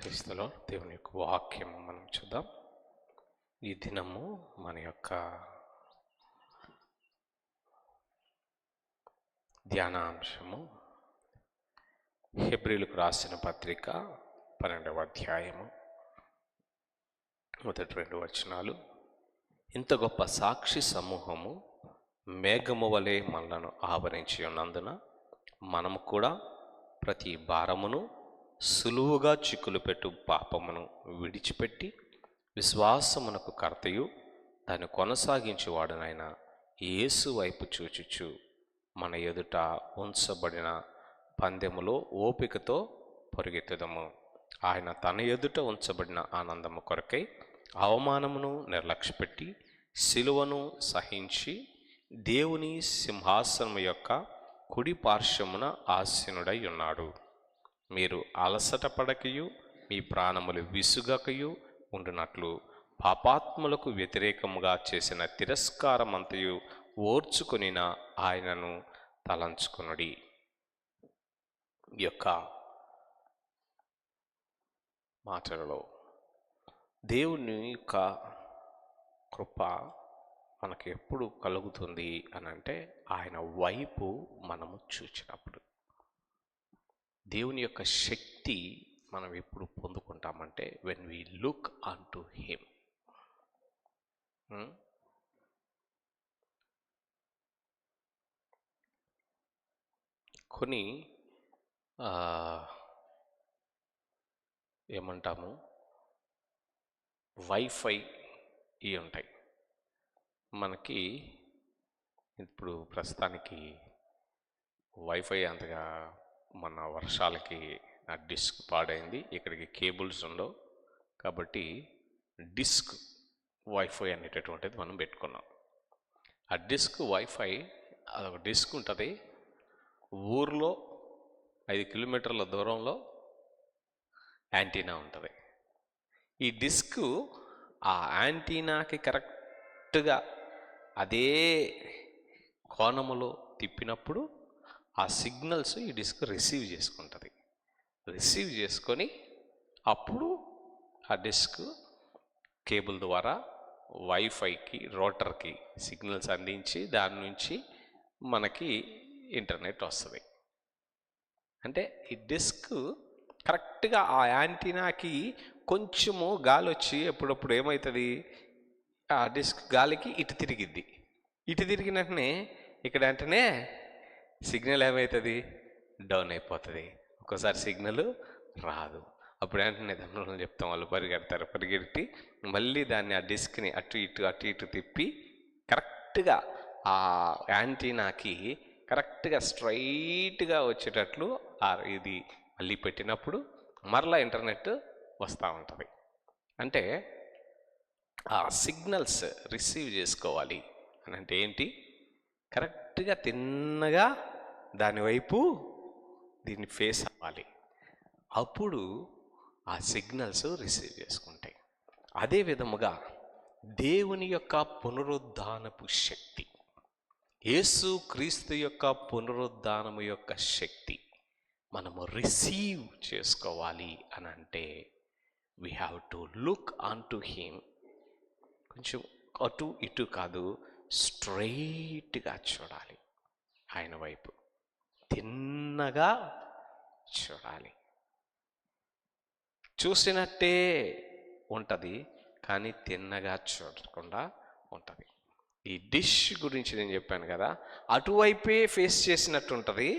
క్రీస్తులో దేవుని యొక్క వాక్యం మనం చూద్దాం. ఈ దినము మన యొక్క ధ్యానాంశము హెబ్రీలకు రాసిన పత్రిక 12వ అధ్యాయము మొదటి 2 వచనాలు. ఇంత గొప్ప సాక్షి సమూహము మేఘము వలె మనలను ఆవరించి ఉన్నందున మనము కూడా ప్రతి భారమును సులువుగా చిక్కులు పెట్టు పాపమును విడిచిపెట్టి విశ్వాసమునకు కర్తయు దాన్ని కొనసాగించేవాడునైన యేసు వైపు చూచుచు మన ఎదుట ఉంచబడిన పందెములో ఓపికతో పరిగెత్తుదము. ఆయన తన ఎదుట ఉంచబడిన ఆనందము కొరకై అవమానమును నిర్లక్ష్యపెట్టి సిలువను సహించి దేవుని సింహాసనము యొక్క కుడి పార్శ్వమున ఆసీనుడై ఉన్నాడు. మీరు అలసట పడకయు మీ ప్రాణములు విసుగకయు ఉండునట్లు పాపాత్ములకు వ్యతిరేకముగా చేసిన తిరస్కారమంతయు ఓర్చుకొనిన ఆయనను తలంచుకొనుడి. ఈ యొక్క మాటలలో దేవుని యొక్క కృప మనకు ఎప్పుడు కలుగుతుంది అని అంటే ఆయన వైపు మనము చూచినప్పుడు. దేవుని యొక్క శక్తి మనం ఎప్పుడు పొందుకుంటామంటే when we look on to him. కొన్ని ఏమంటాము వైఫై ఇవి ఉంటాయి మనకి. ఇప్పుడు ప్రస్తుతానికి వైఫై అంతగా మన వర్షాలకి ఆ డిస్క్ పాడైంది, ఇక్కడికి కేబుల్స్ ఉండవు కాబట్టి డిస్క్ వైఫై అనేటటువంటిది మనం పెట్టుకున్నాం. ఆ డిస్క్ వైఫై అదొక డిస్క్ ఉంటుంది. ఊర్లో 5 కిలోమీటర్ల దూరంలో యాంటీనా ఉంటుంది. ఈ డిస్క్ ఆ యాంటీనాకి కరెక్ట్గా అదే కోణములో తిప్పినప్పుడు ఆ సిగ్నల్స్ ఈ డిస్క్ రిసీవ్ చేసుకుంటుంది. రిసీవ్ చేసుకొని అప్పుడు ఆ డిస్క్ కేబుల్ ద్వారా వైఫైకి రోటర్కి సిగ్నల్స్ అందించి దాని నుంచి మనకి ఇంటర్నెట్ వస్తుంది. అంటే ఈ డిస్క్ కరెక్ట్గా ఆ యాంటీనాకి కొంచెము గాలి వచ్చి ఎప్పుడప్పుడు ఏమవుతుంది, ఆ డిస్క్ గాలికి ఇటు తిరిగిద్ది. ఇటు తిరిగిన వెంటనే ఇక్కడ వెంటనే సిగ్నల్ ఏమవుతుంది, డౌన్ అయిపోతుంది. ఒక్కోసారి సిగ్నల్ రాదు. అప్పుడు వెంటనే తమ్ముళ్ళు చెప్తాం, వాళ్ళు పరిగెట్టి మళ్ళీ దాన్ని ఆ డిస్క్ని అటు ఇటు తిప్పి కరెక్ట్గా ఆ యాంటీనాకి కరెక్ట్గా స్ట్రైట్గా వచ్చేటట్లు ఇది మళ్ళీ పెట్టినప్పుడు మరలా ఇంటర్నెట్ వస్తూ ఉంటుంది. అంటే ఆ సిగ్నల్స్ రిసీవ్ చేసుకోవాలి అని అంటే ఏంటి, కరెక్ట్గా తిన్నగా దానివైపు దీన్ని ఫేస్ అవ్వాలి. అప్పుడు ఆ సిగ్నల్స్ రిసీవ్ చేసుకుంటాయి. అదే విధముగా దేవుని యొక్క పునరుద్ధానపు శక్తి, యేసు క్రీస్తు యొక్క పునరుద్ధానము యొక్క శక్తి మనము రిసీవ్ చేసుకోవాలి అని అంటే we have to look on to him. కొంచెం అటు ఇటు కాదు, స్ట్రైట్గా చూడాలి, ఆయన వైపు తిన్నగా చూడాలి. చూసినట్టే ఉంటుంది కానీ తిన్నగా చూడకుండా ఉంటుంది. ఈ డిష్ గురించి నేను చెప్పాను కదా, అటువైపే ఫేస్ చేసినట్టు ఉంటుంది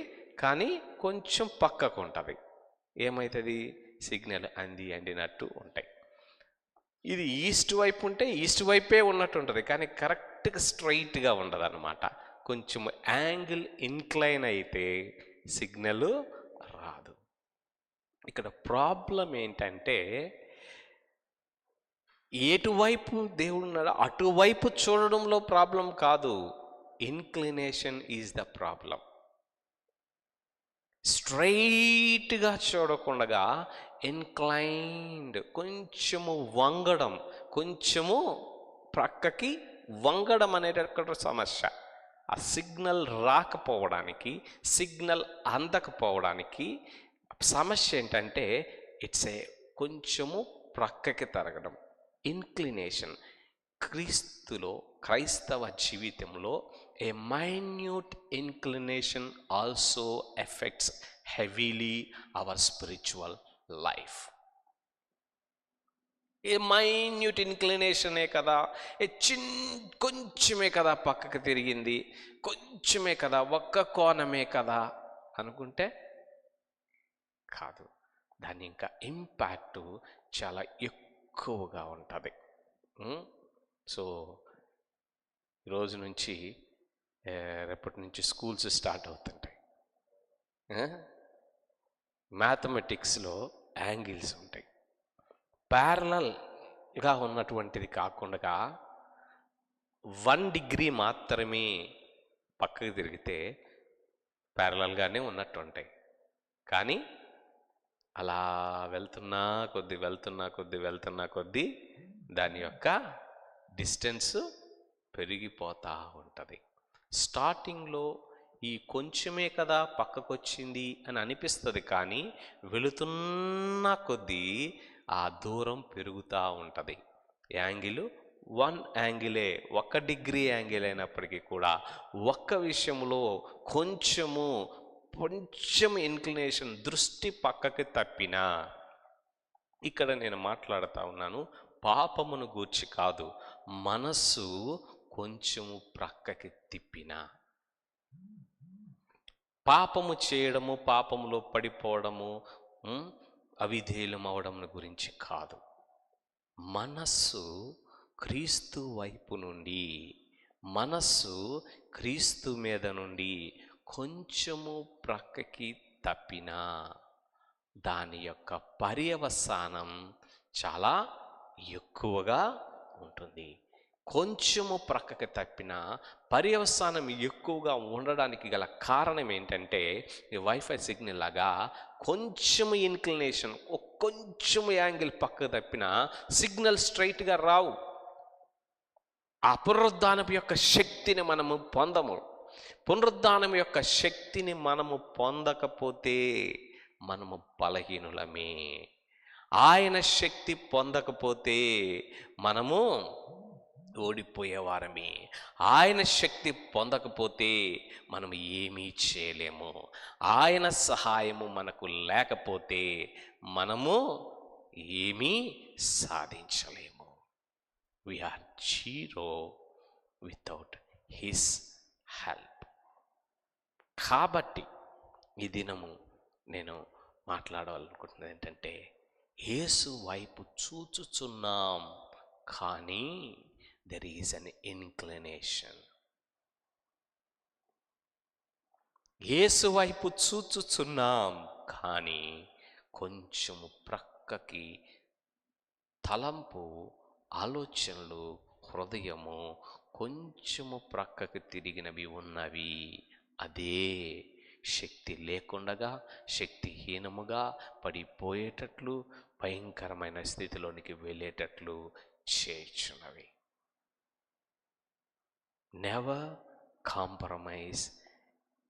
కానీ కొంచెం పక్కకు ఉంటుంది. ఏమవుతుంది, సిగ్నల్ అందినట్టు ఉంటాయి. ఇది ఈస్ట్ వైపు ఉంటే ఈస్ట్ వైపే ఉన్నట్టు ఉంటుంది కానీ కరెక్ట్గా స్ట్రైట్గా ఉండదు అన్నమాట. కొంచెం యాంగిల్ ఇన్క్లైన్ అయితే సిగ్నల్ రాదు. ఇక్కడ ప్రాబ్లం ఏంటంటే ఎటువైపు దేవుడు ఉన్నాడో అటువైపు చూడడంలో ప్రాబ్లం కాదు, ఇన్క్లినేషన్ ఈజ్ ద ప్రాబ్లం. స్ట్రైట్గా చూడకుండా ఇన్క్లైన్డ్, కొంచెము వంగడం, కొంచెము ప్రక్కకి వంగడం అనేటటువంటి సమస్య. ఆ సిగ్నల్ రాకపోవడానికి, సిగ్నల్ అందకపోవడానికి సమస్య ఏంటంటే ఇట్స్ ఏ కొంచెము ప్రక్కకి తరగడం. ఇన్క్లినేషన్ క్రైస్తవ జీవితంలో a minute inclination also effects heavily our spiritual life. A minute ఇన్క్లినేషనే కదా, కొంచెమే కదా పక్కకి తిరిగింది, కొంచెమే కదా, ఒక్క కోణమే కదా అనుకుంటే కాదు, దాని ఇంకా ఇంపాక్టు చాలా ఎక్కువగా ఉంటుంది. సో ఈరోజు నుంచి రేపటి నుంచి స్కూల్స్ స్టార్ట్ అవుతుంటాయి. మ్యాథమెటిక్స్లో యాంగిల్స్ ఉంటాయి. ప్యారలల్గా ఉన్నటువంటిది కాకుండా 1 డిగ్రీ మాత్రమే పక్కకు తిరిగితే ప్యారలల్గానే ఉన్నట్టు ఉంటాయి. కానీ అలా వెళ్తున్నా కొద్దీ దాని యొక్క డిస్టెన్స్ పెరిగిపోతూ ఉంటుంది. స్టార్టింగ్లో ఈ కొంచెమే కదా పక్కకు వచ్చింది అని అనిపిస్తుంది, కానీ వెళుతున్న కొద్దీ ఆ దూరం పెరుగుతూ ఉంటుంది. యాంగిల్ 1 యాంగిలే, 1 డిగ్రీ యాంగిల్ అయినప్పటికీ కూడా ఒక్క విషయంలో కొంచెం ఇన్క్లినేషన్, దృష్టి పక్కకి తప్పినా, ఇక్కడ నేను మాట్లాడుతూ ఉన్నాను పాపమును గూర్చి కాదు, మనస్సు కొంచెము ప్రక్కకి తిప్పినా, పాపము చేయడము, పాపములో పడిపోవడము, అవిధేయులం అవడం గురించి కాదు. మనస్సు క్రీస్తు వైపు నుండి, మనస్సు క్రీస్తు మీద నుండి కొంచెము ప్రక్కకి తప్పినా దాని యొక్క పర్యవసానం చాలా ఎక్కువగా ఉంటుంది. కొంచెము ప్రక్కకి తప్పిన పర్యవసానం ఎక్కువగా ఉండడానికి గల కారణం ఏంటంటే, ఈ వైఫై సిగ్నల్ లాగా కొంచెం ఇన్క్లినేషన్, కొంచెం యాంగిల్ పక్కకు తప్పిన సిగ్నల్ స్ట్రైట్గా రావు. ఆ పునరుద్ధానపు యొక్క శక్తిని మనము పొందము. పునరుద్ధానం యొక్క శక్తిని మనము పొందకపోతే మనము బలహీనులమే. ఆయన శక్తి పొందకపోతే మనము ఓడిపోయేవారమే. ఆయన శక్తి పొందకపోతే మనం ఏమీ చేయలేము. ఆయన సహాయము మనకు లేకపోతే మనము ఏమీ సాధించలేము. We are zero without his help. కాబట్టి ఈ దినము నేను మాట్లాడాలనుకుంటున్నది ఏంటంటే, యేసు వైపు చూచుచున్నాం, కానీ there is an inclination. యేసు వైపు చూచుచున్నాం, కానీ కొంచెము ప్రక్కకి తలంపు, ఆలోచనలు, హృదయము కొంచెము ప్రక్కకి తిరిగినవి ఉన్నవి. అదే శక్తి లేకుండగా, శక్తిహీనముగా పడిపోయేటట్లు, భయంకరమైన స్థితిలోనికి వెళ్ళేటట్లు చేయుచున్నవి. Never compromise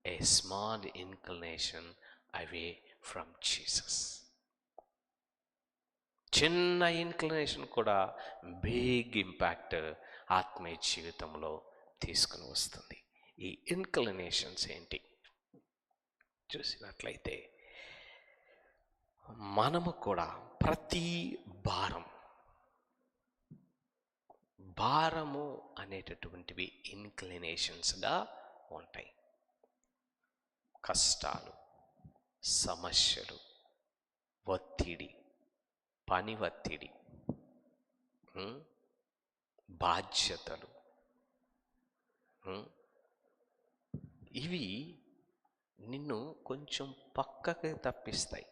a small inclination away from Jesus. చిన్న ఇన్క్లినేషన్ కూడా బిగ్ ఇంపాక్ట్ ఆత్మీయ జీవితంలో తీసుకుని వస్తుంది. ఈ ఇన్క్లినేషన్స్ ఏంటి చూసినట్లయితే, మనము కూడా ప్రతి భారము అనేటటువంటివి ఇన్క్లినేషన్స్గా ఉంటాయి. కష్టాలు, సమస్యలు, ఒత్తిడి, పని ఒత్తిడి, బాధ్యతలు, ఇవి నిన్ను కొంచెం పక్కకి తప్పిస్తాయి.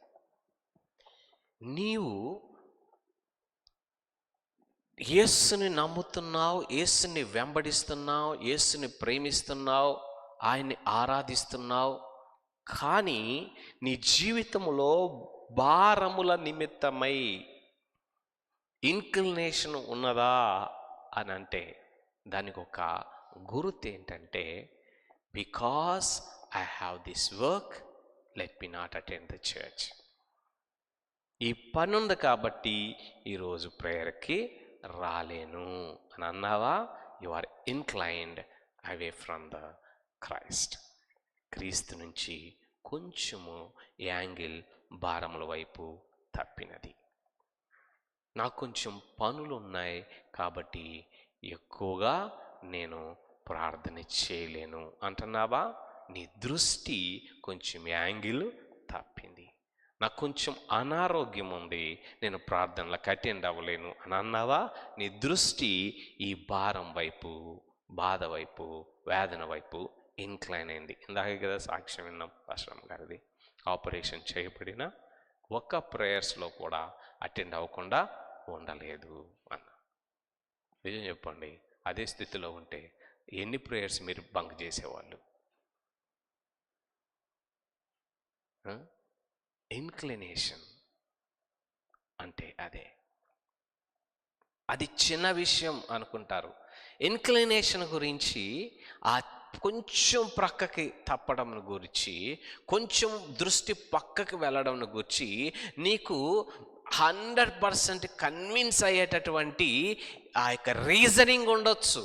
నీవు యేసుని నమ్ముతున్నావు, యేసుని వెంబడిస్తున్నావు, యేసుని ప్రేమిస్తున్నావు, ఆయన్ని ఆరాధిస్తున్నావు, కానీ నీ జీవితంలో భారముల నిమిత్తమై ఇన్క్లినేషన్ ఉన్నదా అని అంటే, దానికి ఒక గుర్తు ఏంటంటే, because I have this work, let me not attend the church. ఈ పని ఉంది కాబట్టి ఈరోజు ప్రేయర్కి రాలేను అని అన్నావా, you are inclined away from the Christ. క్రీస్తు నుంచి కొంచెము యాంగిల్ భారముల వైపు తప్పినది. నాకు కొంచెం పనులు ఉన్నాయి కాబట్టి ఎక్కువగా నేను ప్రార్థన చేయలేను అంటున్నావా, నీ దృష్టి కొంచెం యాంగిల్ తప్పింది. నాకు కొంచెం అనారోగ్యం ఉంది, నేను ప్రార్థనలకు అటెండ్ అవ్వలేను అని అన్నావా, నీ దృష్టి ఈ భారం వైపు, బాధ వైపు, వేదన వైపు ఇన్క్లైన్ అయింది. ఇందాకే కదా సాక్ష్యం విన్నాం పాస్టర్ గారిది. ఆపరేషన్ చేయబడిన ఒక్క ప్రేయర్స్లో కూడా అటెండ్ అవ్వకుండా ఉండలేదు అన్న. నిజం చెప్పండి, అదే స్థితిలో ఉంటే ఎన్ని ప్రేయర్స్ మీరు బంక్ చేసేవాళ్ళు? ఇన్క్లినేషన్ అంటే అదే. అది చిన్న విషయం అనుకుంటారు. ఇన్క్లినేషన్ గురించి, ఆ కొంచెం ప్రక్కకి తప్పడం గురించి, కొంచెం దృష్టి పక్కకి వెళ్ళడం గురించి నీకు 100% కన్విన్స్ అయ్యేటటువంటి ఆ యొక్క రీజనింగ్ ఉండొచ్చు.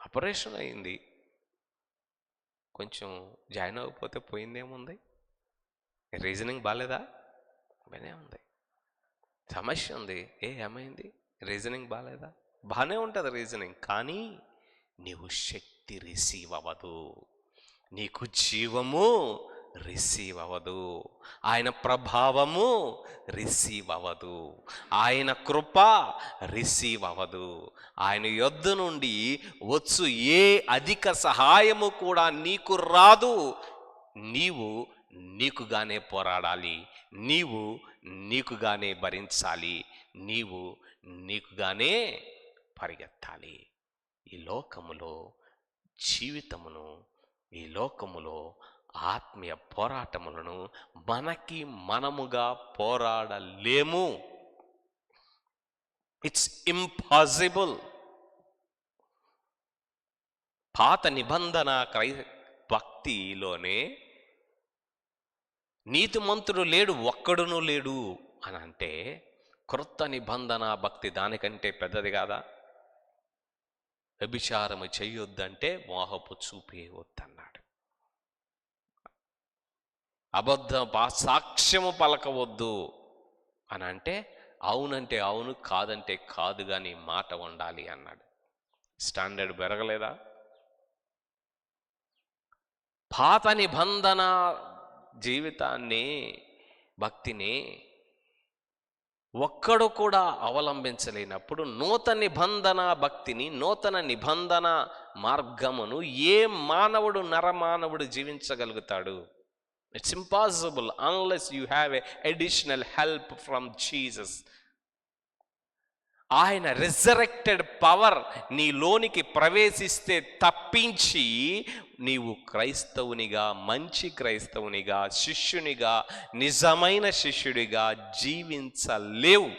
ఆపరేషన్ అయింది, కొంచెం జాయిన్ అవ్వకపోతే పోయిందేముంది? రీజనింగ్ బాగాలేదా? బాగానే ఉంది. సమస్య ఉంది, ఏమైంది? రీజనింగ్ బాగాలేదా? బాగానే ఉంటుంది రీజనింగ్, కానీ నీవు శక్తి రిసీవ్ అవ్వదు, నీకు జీవము రిసీవ్ అవ్వదు, ఆయన ప్రభావము రిసీవ్ అవ్వదు, ఆయన కృప రిసీవ్ అవ్వదు. ఆయన యొద్ద నుండి వచ్చు ఏ అధిక సహాయము కూడా నీకు రాదు. నీవు నీకుగానే పోరాడాలి, నీవు నీకుగానే భరించాలి, నీవు నీకుగానే పరిగెత్తాలి. ఈ లోకములో జీవితమును, ఈ లోకములో ఆత్మీయ పోరాటములను మనకి మనముగా పోరాడలేము. It's impossible. పాత నిబంధన భక్తిలోనే నీతిమంతుడు లేడు, ఒక్కడును లేడు అని అంటే, క్రొత్త నిబంధన భక్తి దానికంటే పెద్దది కాదా? వ్యభిచారము చెయ్యొద్దంటే మోహపు చూపే వద్దన్నాడు. అబద్ధ సాక్ష్యము పలకవద్దు అని అంటే, అవునంటే అవును, కాదంటే కాదు, కానీ మాట ఉండాలి అన్నాడు. స్టాండర్డ్ పెరగలేదా? పాత నిబంధన జీవితాన్ని, భక్తిని ఒక్కడు కూడా అవలంబించలేనప్పుడు నూతన నిబంధన భక్తిని, నూతన నిబంధన మార్గమును ఏ మానవుడు, నరమానవుడు జీవించగలుగుతాడు? It's impossible unless you have a additional help from Jesus. ఆయన రిజరెక్టెడ్ పవర్ నీలోనికి ప్రవేశిస్తే తప్పించి నీవు క్రైస్తవునిగా, మంచి క్రైస్తవునిగా, శిష్యునిగా, నిజమైన శిష్యుడిగా జీవించలేవు.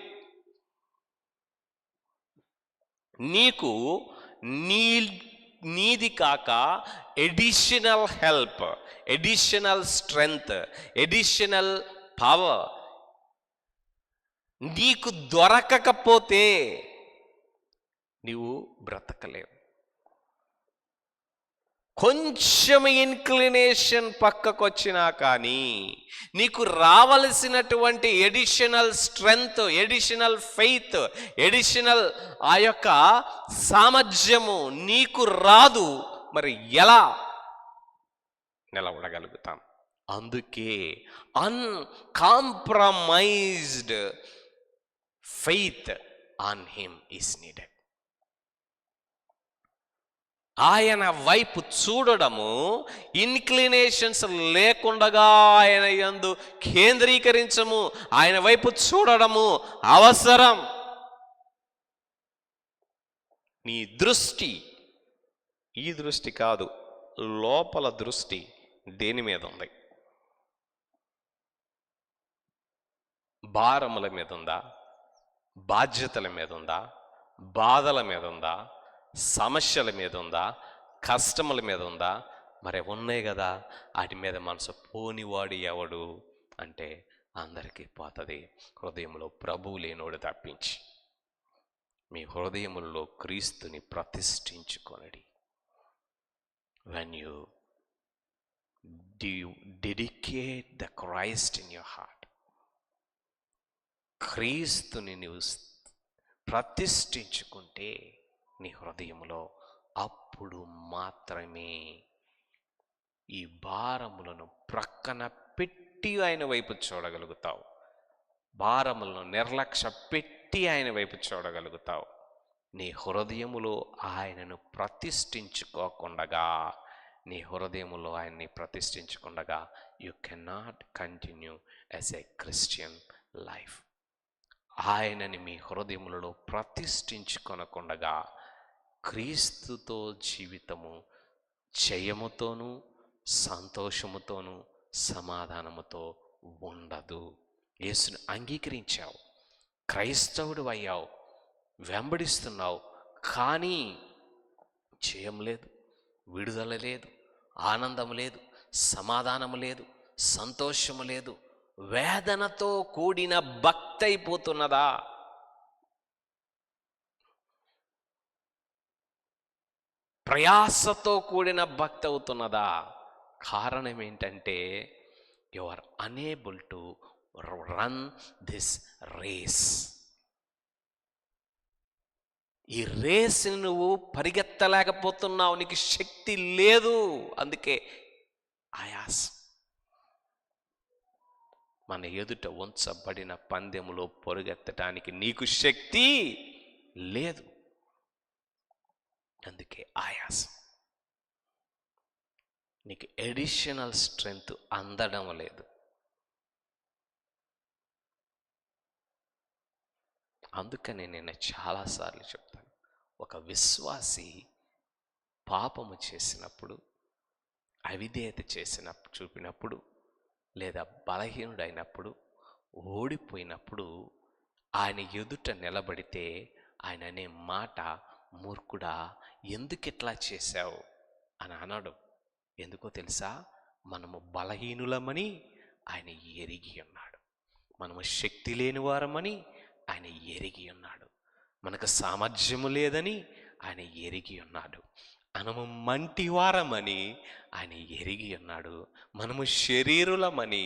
నీకు నీది కాక additional help, additional strength, additional power నీకు దొరకకపోతే నీవు బ్రతకలేవు. కొంచెం ఇన్క్లినేషన్ పక్కకు వచ్చినా కానీ నీకు రావలసినటువంటి additional strength, additional faith, additional ఆ యొక్క సామర్థ్యము నీకు రాదు. మరి ఎలా నిలబడగలుగుతాం? అందుకే uncompromised faith on him is needed. ఆయన వైపు చూడడము, ఇన్క్లినేషన్స్ లేకుండగా ఆయన యందు కేంద్రీకరించము, ఆయన వైపు చూడడము అవసరం. నీ దృష్టి, ఈ దృష్టి కాదు, లోపల దృష్టి దేని మీద ఉంది? భారముల మీద ఉందా? బాధ్యతల మీద ఉందా? బాధల మీద ఉందా? సమస్యల మీద ఉందా? కష్టముల మీద ఉందా? మరి ఉన్నాయి కదా, వాటి మీద మనసు పోనివాడు ఎవడు అంటే అందరికీ పోతుంది. హృదయంలో ప్రభువు లేనోడు తప్పించి. మీ హృదయముల్లో క్రీస్తుని ప్రతిష్ఠించుకొనడి. When you dedicate the Christ in your heart, క్రీస్తుని నువ్వు ప్రతిష్ఠించుకుంటే నీ హృదయంలో, అప్పుడు మాత్రమే ఈ భారములను ప్రక్కన పెట్టి ఆయన వైపు చూడగలుగుతావు. భారములను నిర్లక్ష్య పెట్టి ఆయన వైపు చూడగలుగుతావు. నీ హృదయములో ఆయనను ప్రతిష్ఠించుకోకుండగా, నీ హృదయములో ఆయన్ని ప్రతిష్ఠించకుండగా you cannot continue as a Christian life. ఆయనని మీ హృదయములలో ప్రతిష్ఠించుకొనకుండగా క్రీస్తుతో జీవితము జయముతోనూ సంతోషముతోనూ సమాధానముతో ఉండదు. యేసుని అంగీకరించావు, క్రైస్తవుడు అయ్యావు, వెంబడిస్తున్నావు, కానీ జయం లేదు, విడుదల లేదు, ఆనందం లేదు, సమాధానము లేదు, సంతోషము లేదు, వేదనతో కూడిన భక్తి అయిపోతున్నదా? ప్రయాసతో కూడిన భక్తి అవుతున్నదా? కారణం ఏంటంటే you are unable to run this race. ఈ రేస్ని నువ్వు పరిగెత్తలేకపోతున్నావు, నీకు శక్తి లేదు. అందుకే ఆయాసం. మన ఎదుట ఉంచబడిన పందెములో పరుగెత్తడానికి నీకు శక్తి లేదు, అందుకే ఆయాసం. నీకు ఎడిషనల్ స్ట్రెంగ్త్ అందడం లేదు. అందుకని నేను చాలాసార్లు చెప్తాను, ఒక విశ్వాసి పాపము చేసినప్పుడు, అవిధేయత చూపినప్పుడు, లేదా బలహీనుడైనప్పుడు, ఓడిపోయినప్పుడు ఆయన ఎదుట నిలబడితే ఆయన అనే మాట, మూర్ఖుడా ఎందుకు ఇట్లా చేశావు అని అనడు. ఎందుకో తెలుసా? మనము బలహీనులమని ఆయన ఎరిగి ఉన్నాడు, మనము శక్తి లేని వారమని ఆయన ఎరిగి ఉన్నాడు, మనకు సామర్థ్యము లేదని ఆయన ఎరిగి ఉన్నాడు, మనము మంటివారమని ఆయన ఎరిగి ఉన్నాడు, మనము శరీరులమని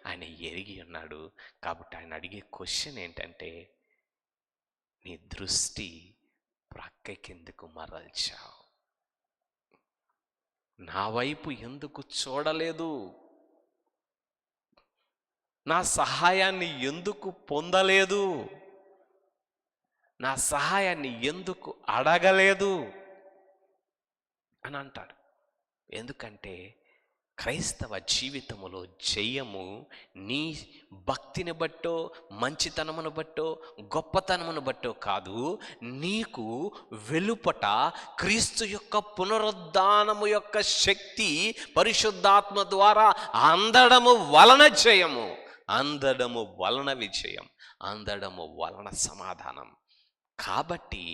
ఆయన ఎరిగి ఉన్నాడు. కాబట్టి ఆయన అడిగే క్వశ్చన్ ఏంటంటే, నీ దృష్టి ప్రక్కకెందుకు మరల్చావు? నా వైపు ఎందుకు చూడలేదు? నా సహాయాన్ని ఎందుకు పొందలేదు? నా సహాయాన్ని ఎందుకు అడగలేదు అని అంటాడు. ఎందుకంటే క్రైస్తవ జీవితములో జయము నీ భక్తిని బట్టో, మంచితనమును బట్టో, గొప్పతనమును బట్టో కాదు, నీకు వెలుపట క్రీస్తు యొక్క పునరుద్ధానము యొక్క శక్తి పరిశుద్ధాత్మ ద్వారా అందడము వలన జయము, అందడము వలన విజయం, అందడము వలన సమాధానం. కాబట్టి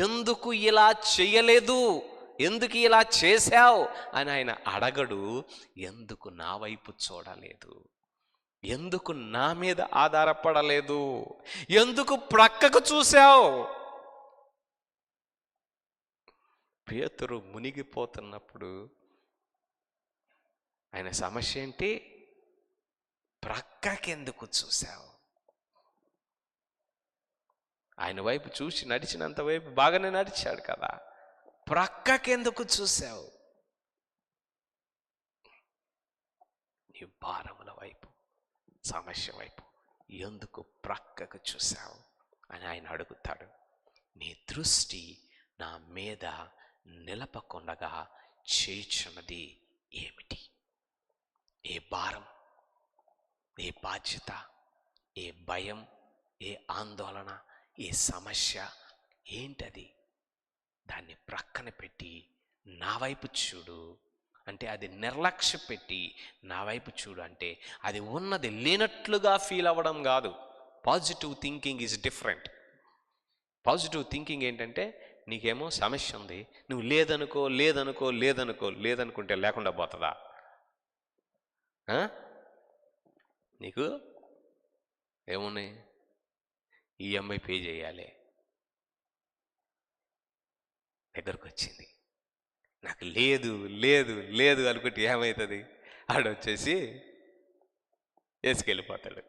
ఎందుకు ఇలా చేయలేదు, ఎందుకు ఇలా చేశావు అని ఆయన అడగడు. ఎందుకు నా వైపు చూడలేదు, ఎందుకు నా మీద ఆధారపడలేదు, ఎందుకు ప్రక్కకు చూశావు? పేతురు మునిగిపోతున్నప్పుడు ఆయన సమస్య ఏంటి? ప్రక్కకెందుకు చూశావు? ఆయన వైపు చూసి నడిచినంత వైపు బాగానే నడిచాడు కదా, ప్రక్కకెందుకు చూశావు? నీ భారముల వైపు, సమస్య వైపు ఎందుకు ప్రక్కకు చూశావు అని ఆయన అడుగుతాడు. నీ దృష్టి నా మీద నిలపకుండగా చేయుచున్నది ఏమిటి? ఏ భారం, ఏ బాధ్యత, ఏ భయం, ఏ ఆందోళన, ఏ సమస్య ఏంటది? దాన్ని ప్రక్కన పెట్టి నా వైపు చూడు అంటే, అది నిర్లక్ష్య పెట్టి నా వైపు చూడు అంటే, అది ఉన్నది లేనట్లుగా ఫీల్ అవ్వడం కాదు. Positive thinking is different. Positive thinking ఏంటంటే, నీకేమో సమస్య ఉంది, నువ్వు లేదనుకో లేదనుకో లేదనుకో లేదనుకుంటే లేకుండా పోతుందా? నీకు ఏమున్నాయి? ఈఎంఐ పే చేయాలి, దగ్గరకు వచ్చింది. నాకు లేదు లేదు లేదు అనుకుంటే ఏమవుతుంది? ఆడొచ్చేసి వేసుకెళ్ళిపోతాడు.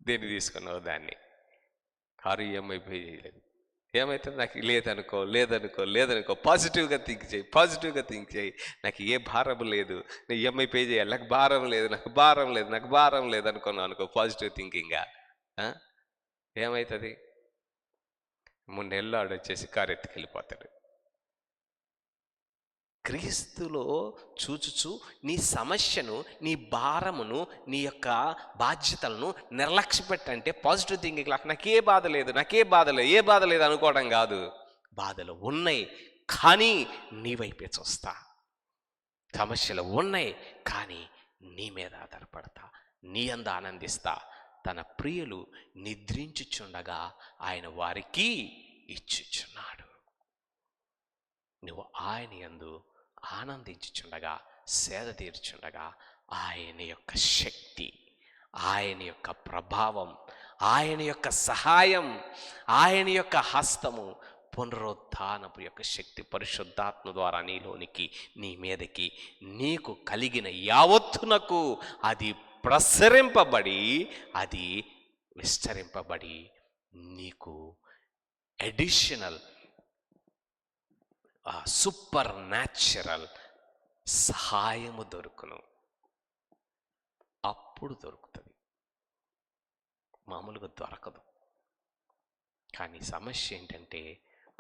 దేన్ని తీసుకున్నావు దాన్ని? కారు ఈఎంఐ పే చేయలేదు, ఏమవుతుంది? నాకు లేదనుకో లేదనుకో లేదనుకో, పాజిటివ్గా థింక్ చేయి, పాజిటివ్గా థింక్ చేయి. నాకు ఏ భారం లేదు, నేను ఈఎంఐ పే చేయాలి, నాకు భారం లేదు, నాకు భారం లేదు, నాకు భారం లేదు అనుకున్నావు అనుకో, పాజిటివ్ థింకింగ్గా ఏమవుతుంది? 3 నెలలు ఆడొచ్చేసి కారు ఎత్తుకెళ్ళిపోతాడు. క్రీస్తులో చూచుచు నీ సమస్యను, నీ భారమును, నీ యొక్క బాధ్యతలను నిర్లక్ష్య పెట్టంటే పాజిటివ్ థింకింగ్ లాగా నాకే బాధ లేదు, నాకే బాధ లేదు, ఏ బాధ లేదు అనుకోవడం కాదు. బాధలు ఉన్నాయి కానీ నీ వైపే చూస్తా. సమస్యలు ఉన్నాయి కానీ నీ మీద ఆధారపడతా, నీ అందు ఆనందిస్తా. తన ప్రియులు నిద్రించుచుండగా ఆయన వారికి ఇచ్చుచున్నాడు. నువ్వు ఆయన యందు ఆనందించుచుండగా, సేద తీర్చుండగా ఆయన యొక్క శక్తి, ఆయన యొక్క ప్రభావం, ఆయన యొక్క సహాయం, ఆయన యొక్క హస్తము, పునరుత్థానపు యొక్క శక్తి పరిశుద్ధాత్మ ద్వారా నీలోనికి, నీ మీదకి, నీకు కలిగిన యావత్తునకు అది ప్రసరింపబడి, అది విస్తరింపబడి నీకు అడిషనల్ సూపర్ న్యాచురల్ సహాయము దొరుకును. అప్పుడు దొరుకుతుంది, మామూలుగా దొరకదు. కానీ సమస్య ఏంటంటే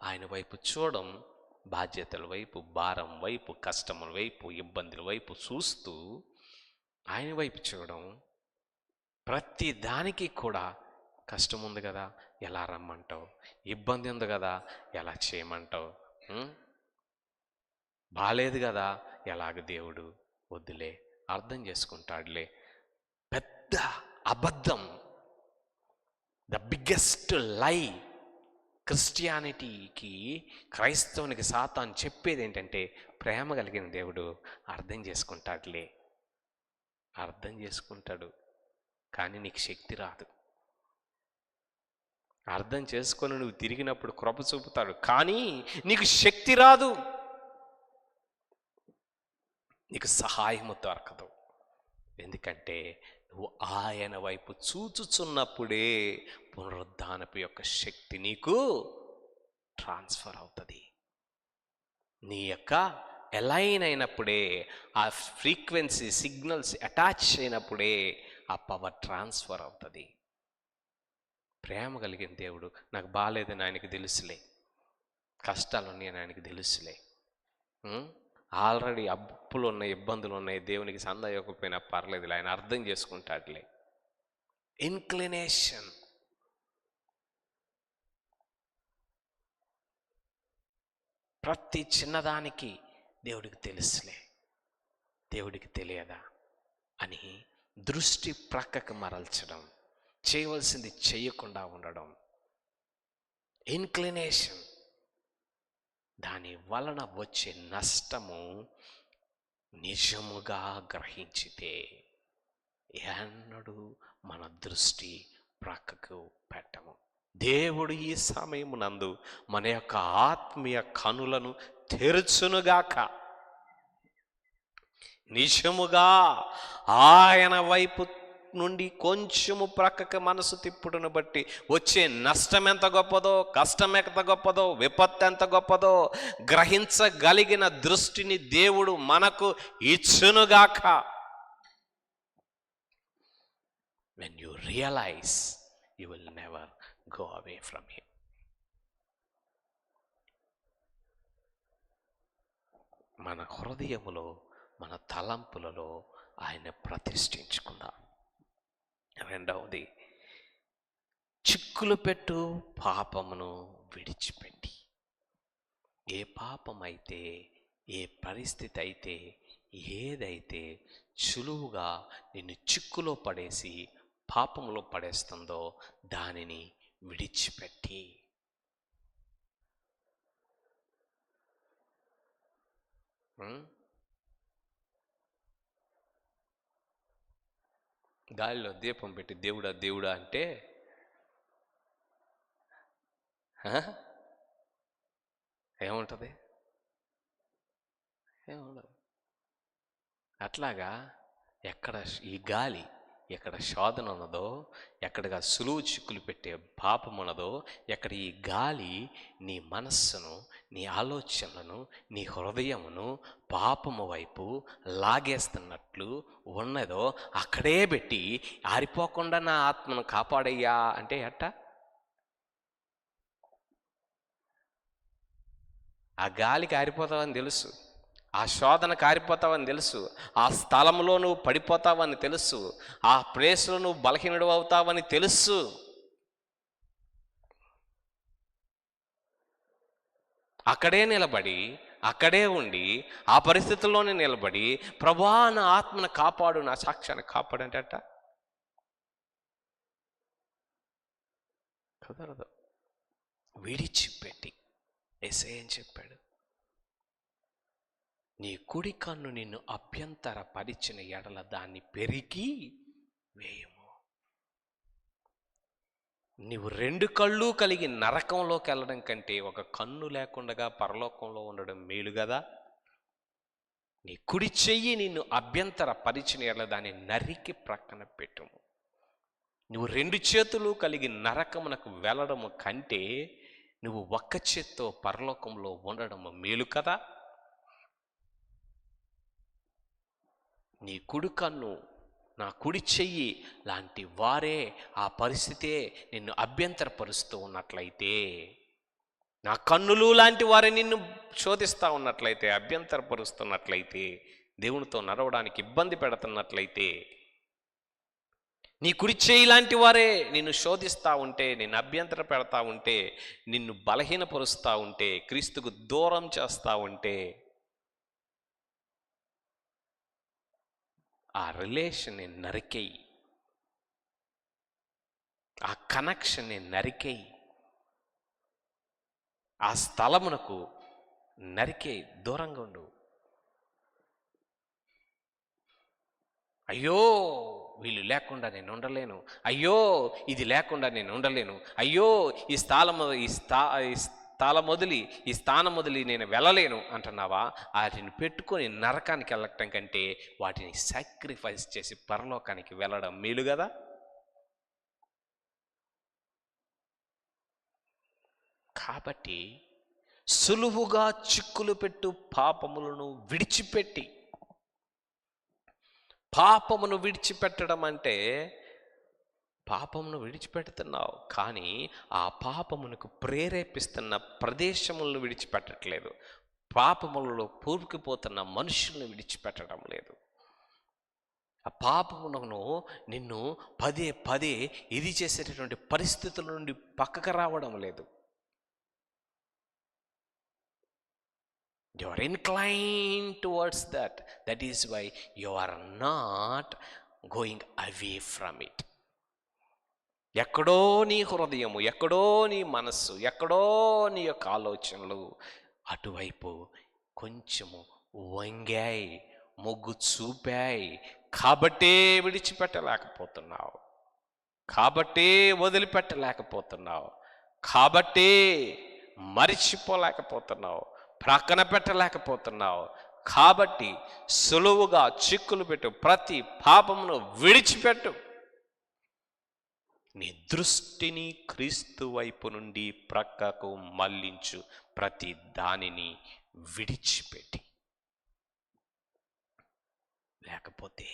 ఆయన వైపు చూడడం, బాధ్యతల వైపు, భారం వైపు, కష్టముల వైపు, ఇబ్బందుల వైపు చూస్తూ ఆయన వైపు చూడడం. ప్రతి దానికి కూడా కష్టం ఉంది కదా, ఎలా రమ్మంటావు? ఇబ్బంది ఉంది కదా, ఎలా చేయమంటావు? బాలేదు కదా, ఎలాగ దేవుడు వద్దులే, అర్థం చేసుకుంటాడులే. పెద్ద అబద్ధం, ద బిగ్గెస్ట్ లై క్రిస్టియానిటీకి, క్రైస్తవునికి సాతాను చెప్పేది ఏంటంటే, ప్రేమ కలిగిన దేవుడు అర్థం చేసుకుంటాడులే, అర్థం చేసుకుంటాడు కానీ నీకు శక్తి రాదు. అర్థం చేసుకొని నువ్వు తిరిగినప్పుడు కృప చూపుతాడు కానీ నీకు శక్తి రాదు, నీకు సహాయము దొరకదు. ఎందుకంటే నువ్వు ఆయన వైపు చూచుచున్నప్పుడే పునరుద్ధానపు యొక్క శక్తి నీకు ట్రాన్స్ఫర్ అవుతుంది. నీ యొక్క అలైన్ అయినప్పుడే, ఆ ఫ్రీక్వెన్సీ సిగ్నల్స్ అటాచ్ అయినప్పుడే ఆ పవర్ ట్రాన్స్ఫర్ అవుతుంది. ప్రేమ కలిగిన దేవుడు, నాకు బాగాలేదని ఆయనకి తెలుసులే, కష్టాలు ఉన్నాయని ఆయనకి తెలుసులే, ఆల్రెడీ అప్పులు ఉన్నాయి, ఇబ్బందులు ఉన్నాయి, దేవునికి సంద ఇవ్వకపోయినా పర్లేదు, ఆయన అర్థం చేసుకుంటాడులే. ఇన్క్లినేషన్, ప్రతి చిన్నదానికి దేవుడికి తెలుసులే, దేవుడికి తెలియదా అని దృష్టి ప్రక్కకు మరల్చడం, చేయవలసింది చేయకుండా ఉండడం, ఇన్క్లినేషన్. దాని వలన వచ్చే నష్టము నిజముగా గ్రహించితే ఎన్నడూ మన దృష్టి ప్రక్కకు పెట్టము. దేవుడు ఈ సమయమునందు మన యొక్క ఆత్మీయ కనులను తెరుచునుగాక. నిజముగా ఆయన వైపు నుండి కొంచెము ప్రక్కకి మనసు తిప్పుడును బట్టి వచ్చే నష్టం ఎంత గొప్పదో, కష్టం ఎంత గొప్పదో, విపత్తు ఎంత గొప్పదో గ్రహించగలిగిన దృష్టిని దేవుడు మనకు ఇచ్చునుగాక. When you realize, you will never go away from him. మన హృదయములో, మన తలంపులలో ఆయన ప్రతిష్ఠించుకుందాం. రెండవది, చిక్కులు పెట్టు పాపమును విడిచిపెట్టి. ఏ పాపమైతే, ఏ పరిస్థితి అయితే, ఏదైతే సులువుగా నిన్ను చిక్కులో పడేసి పాపంలో పడేస్తుందో దానిని విడిచిపెట్టి, ఉం? గాలిలో దీపం పెట్టి దేవుడా దేవుడా అంటే ఏముంటుంది? ఏముండదు. అట్లాగా ఎక్కడ ఈ గాలి ఎక్కడ శోధన ఉన్నదో, ఎక్కడగా సులువు చిక్కులు పెట్టే పాపం ఉన్నదో, ఎక్కడ ఈ గాలి నీ మనస్సును, నీ ఆలోచనలను, నీ హృదయమును పాపము వైపు లాగేస్తున్నట్లు ఉన్నదో అక్కడే పెట్టి ఆరిపోకుండా నా ఆత్మను కాపాడయ్యా అంటే అట్ట. ఆ గాలికి ఆరిపోతావని తెలుసు, ఆ శోధన కారిపోతావని తెలుసు, ఆ స్థలంలో నువ్వు పడిపోతావని తెలుసు, ఆ ప్లేస్లో నువ్వు బలహీనుడు అవుతావని తెలుసు. అక్కడే నిలబడి, అక్కడే ఉండి, ఆ పరిస్థితుల్లోనే నిలబడి ప్రభువా నా ఆత్మను కాపాడు, నా సాక్ష్యాన్ని కాపాడు అంటే అట్ట కుదరదు. విడిచిపెట్టి యేసయ్య ఏం చెప్పాడు? నీ కుడి కన్ను నిన్ను అభ్యంతరపరిచిన ఎడల దాన్ని పెరికి వేయము. నీవు 2 కళ్ళు కలిగి నరకంలోకి వెళ్ళడం కంటే ఒక కన్ను లేకుండా పరలోకంలో ఉండడం మేలు కదా. నీ కుడి చెయ్యి నిన్ను అభ్యంతరపరిచిన ఎడల దాన్ని నరికి ప్రక్కన పెట్టుము. నువ్వు 2 చేతులు కలిగి నరకమునకు వెళ్ళడము కంటే నువ్వు ఒక్క చేత్తో పరలోకంలో ఉండడము మేలు కదా. నీ కుడి కన్ను, నా కుడి చెయ్యి లాంటి వారే, ఆ పరిస్థితే నిన్ను అభ్యంతరపరుస్తూ ఉన్నట్లయితే, నా కన్నులు లాంటి వారే నిన్ను శోధిస్తూ ఉన్నట్లయితే, అభ్యంతరపరుస్తున్నట్లయితే, దేవునితో నడవడానికి ఇబ్బంది పెడుతున్నట్లయితే, నీ కుడి చేయి లాంటి వారే నిన్ను శోధిస్తూ ఉంటే, నిన్ను అభ్యంతర పెడతా ఉంటే, నిన్ను బలహీనపరుస్తూ ఉంటే, క్రీస్తుకు దూరం చేస్తూ ఉంటే, ఆ రిలేషన్ని నరికేయి, ఆ కనెక్షన్ని నరికేయి, ఆ స్థలమునకు నరికేయి, దూరంగా ఉండు. అయ్యో వీళ్ళు లేకుండా నేను ఉండలేను, అయ్యో ఇది లేకుండా నేను ఉండలేను, అయ్యో ఈ స్థలం వదిలి నేను వెళ్ళలేను అంటున్నావా? వాటిని పెట్టుకొని నరకానికి వెళ్ళటం కంటే వాటిని సాక్రిఫైస్ చేసి పరలోకానికి వెళ్ళడం మేలు కదా. కాబట్టి సులువుగా చిక్కులు పెట్టు పాపములను విడిచిపెట్టి, పాపమును విడిచిపెట్టడం అంటే పాపమును విడిచిపెడుతున్నావు, కానీ ఆ పాపమునకు ప్రేరేపిస్తున్న ప్రదేశములను విడిచిపెట్టట్లేదు, పాపములలో పూర్తిపోతున్న మనుషులను విడిచిపెట్టడం లేదు. ఆ పాపమును నిన్ను పదే పదే ఇది చేసేటటువంటి పరిస్థితుల నుండి పక్కకు రావడం లేదు. You are inclined towards that. That is why you are not going away from it. ఎక్కడో నీ హృదయము, ఎక్కడో నీ మనస్సు, ఎక్కడో నీ యొక్క ఆలోచనలు అటువైపు కొంచెము వంగాయి, మొగ్గు చూపాయి. కాబట్టే విడిచిపెట్టలేకపోతున్నావు, కాబట్టే వదిలిపెట్టలేకపోతున్నావు, కాబట్టే మరిచిపోలేకపోతున్నావు, ప్రక్కన పెట్టలేకపోతున్నావు. కాబట్టి సులువుగా చిక్కులు పెట్టు ప్రతి పాపమును విడిచిపెట్టు. నీ దృష్టిని క్రీస్తు వైపు నుండి ప్రక్కకు మళ్లించు, ప్రతి దానిని విడిచిపెట్టి. లేకపోతే